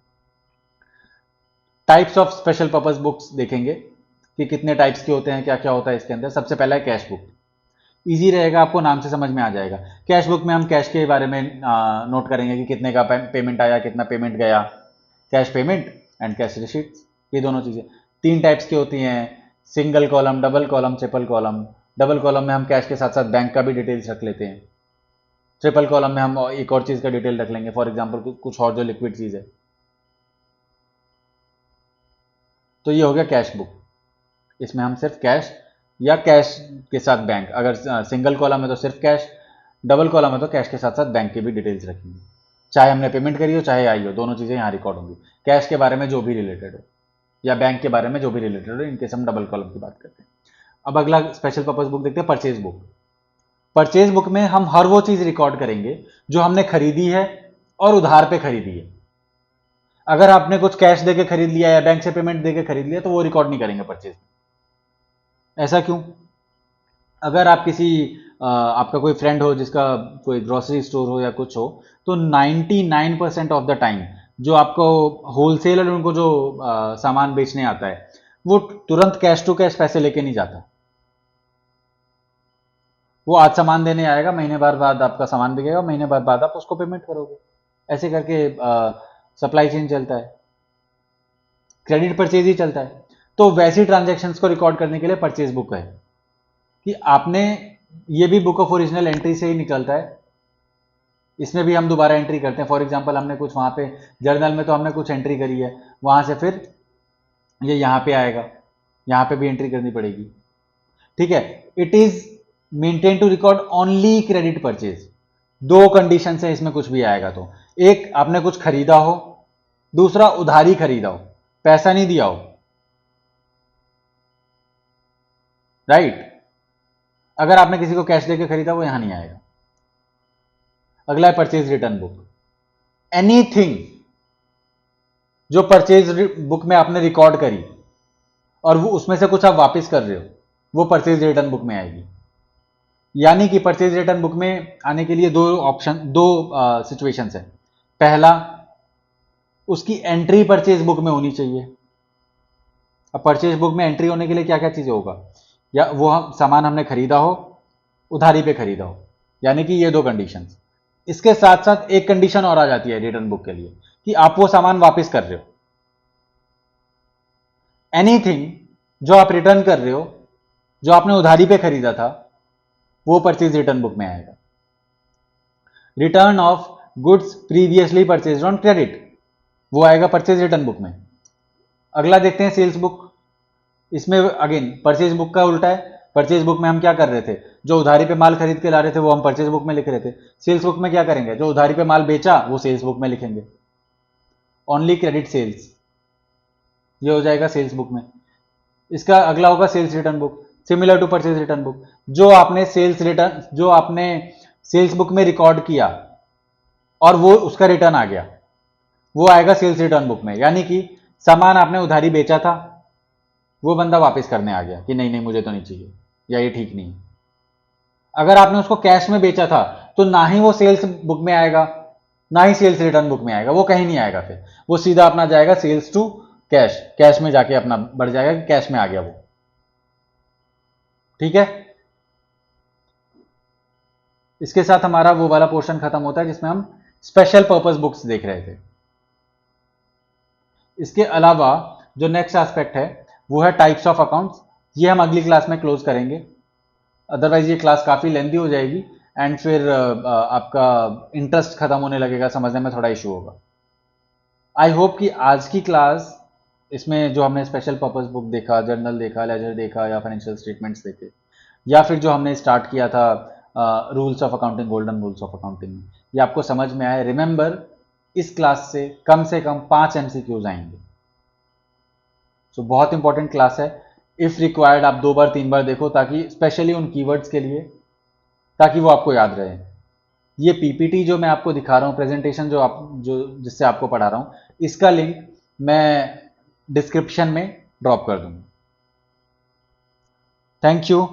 Types of special purpose books देखेंगे कि कितने टाइप्स के होते हैं, क्या क्या होता है इसके अंदर। सबसे पहला है कैश बुक। इजी रहेगा, आपको नाम से समझ में आ जाएगा। कैश बुक में हम कैश के बारे में नोट करेंगे कि कितने का पेमेंट आया, कितना पेमेंट गया, cash payment and cash receipts, ये दोनों चीज़ें। 3 टाइप्स की होती हैं, single column, double column, triple column. Double column में हम कैश के साथ साथ बैंक का भी डिटेल्स रख लेते हैं। ट्रिपल कॉलम में हम एक और चीज़ का डिटेल रख लेंगे, फॉर एग्जाम्पल कुछ और जो लिक्विड चीज़ है। तो ये हो गया कैश बुक। इसमें हम सिर्फ कैश या कैश के साथ बैंक, अगर सिंगल कॉलम है तो सिर्फ कैश, डबल कॉलम है तो कैश के साथ साथ बैंक की भी डिटेल्स रखेंगे, चाहे हमने पेमेंट करी हो चाहे आई हो, दोनों चीज़ें यहाँ रिकॉर्ड होंगी। कैश के बारे में जो भी रिलेटेड हो या बैंक के बारे में जो भी रिलेटेड हो, इनकेस हम डबल कॉलम की बात करते हैं। अब अगला स्पेशल पर्पज बुक देखते हैं, परचेज बुक। परचेज बुक में हम हर वो चीज़ रिकॉर्ड करेंगे जो हमने खरीदी है और उधार पे खरीदी है। अगर आपने कुछ कैश देके खरीद लिया या बैंक से पेमेंट देके खरीद लिया तो वो रिकॉर्ड नहीं करेंगे परचेज में। ऐसा क्यों? अगर आप किसी आपका कोई फ्रेंड हो जिसका कोई ग्रोसरी स्टोर हो या कुछ हो, तो 99% ऑफ द टाइम जो आपको होलसेलर उनको जो सामान बेचने आता है, वो तुरंत कैश टू कैश पैसे लेके नहीं जाता। वो आज सामान देने आएगा, महीने भर बाद आपका सामान बिकेगा, महीने भर बाद आप उसको पेमेंट करोगे। ऐसे करके सप्लाई चेन चलता है, क्रेडिट परचेज ही चलता है। तो वैसी ट्रांजैक्शंस को रिकॉर्ड करने के लिए परचेज बुक है कि आपने, ये भी बुक ऑफ ओरिजिनल एंट्री से ही निकलता है। इसमें भी हम दोबारा एंट्री करते हैं। फॉर एग्जांपल हमने कुछ वहाँ पे जर्नल में तो हमने कुछ एंट्री करी है, वहाँ से फिर ये यहाँ पे आएगा, यहाँ पे भी एंट्री करनी पड़ेगी। ठीक है। It is maintain to record only credit purchase. 2 condition है इसमें कुछ भी आएगा तो, एक आपने कुछ खरीदा हो, दूसरा उधारी खरीदा हो, पैसा नहीं दिया हो, राइट। अगर आपने किसी को कैश देके खरीदा वो यहां नहीं आएगा। अगला है परचेज रिटर्न बुक। एनीथिंग जो परचेज बुक में आपने रिकॉर्ड करी और वो उसमें से कुछ आप वापस कर रहे हो, वो परचेज रिटर्न बुक में आएगी। यानी कि परचेज रिटर्न बुक में आने के लिए दो सिचुएशंस है। पहला, उसकी एंट्री परचेज बुक में होनी चाहिए। अब परचेज बुक में एंट्री होने के लिए क्या क्या चीजें होगा? या वो सामान हमने खरीदा हो, उधारी पे खरीदा हो, यानी कि ये 2 कंडीशंस। इसके साथ साथ एक कंडीशन और आ जाती है रिटर्न बुक के लिए कि आप वो सामान वापस कर रहे हो। एनीथिंग जो आप रिटर्न कर रहे हो, जो आपने उधारी पे खरीदा था, वो परचेज रिटर्न बुक में आएगा। Return of goods previously purchase on credit, वो आएगा परचेज रिटर्न बुक में। अगला देखते हैं सेल्स बुक। इसमें अगेन परचेज बुक का उल्टा है। परचेज बुक में हम क्या कर रहे थे? जो उधारी पे माल खरीद के ला रहे थे वो हम परचेज बुक में लिख रहे थे। सेल्स बुक में क्या करेंगे? जो उधारी पे माल बेचा वो सेल्स बुक में लिखेंगे। ओनली क्रेडिट सेल्स, ये हो जाएगा सेल्स बुक में। इसका अगला होगा sales return book, similar to purchase return book. जो आपने सेल्स बुक में रिकॉर्ड किया और वो उसका रिटर्न आ गया, वो आएगा सेल्स रिटर्न बुक में। यानी कि सामान आपने उधारी बेचा था, वो बंदा वापस करने आ गया कि नहीं नहीं मुझे तो नहीं चाहिए, या ये ठीक नहीं है। अगर आपने उसको कैश में बेचा था तो ना ही वो सेल्स बुक में आएगा, ना ही सेल्स रिटर्न बुक में आएगा, वो कहीं नहीं आएगा। फिर वो सीधा अपना जाएगा सेल्स टू कैश, कैश में जाके अपना बढ़ जाएगा कि कैश में आ गया वो। ठीक है। इसके साथ हमारा वो वाला पोर्शन खत्म होता है जिसमें हम स्पेशल पर्पस बुक्स देख रहे थे। इसके अलावा जो नेक्स्ट एस्पेक्ट है वो है टाइप्स ऑफ अकाउंट्स। ये हम अगली क्लास में क्लोज करेंगे, अदरवाइज ये क्लास काफ़ी लेंदी हो जाएगी एंड फिर आपका इंटरेस्ट खत्म होने लगेगा, समझने में थोड़ा इशू होगा। आई होप कि आज की क्लास इसमें जो हमने स्पेशल पर्पस बुक देखा, जर्नल देखा, लेजर देखा या फाइनेंशियल स्टेटमेंट्स देखे, या फिर जो हमने स्टार्ट किया था rules of accounting, golden rules of accounting में, ये आपको समझ में आए। रिमेंबर, इस क्लास से कम 5 MCQs आएंगे। सो बहुत इंपॉर्टेंट क्लास है। इफ रिक्वायर्ड आप 2 बार 3 बार देखो, ताकि स्पेशली उन कीवर्ड्स के लिए, ताकि वो आपको याद रहे। ये पीपीटी जो मैं आपको दिखा रहा हूँ, प्रेजेंटेशन जो जिससे आपको पढ़ा रहा हूँ, इसका लिंक मैं डिस्क्रिप्शन में ड्रॉप कर दूंगा। Thank you.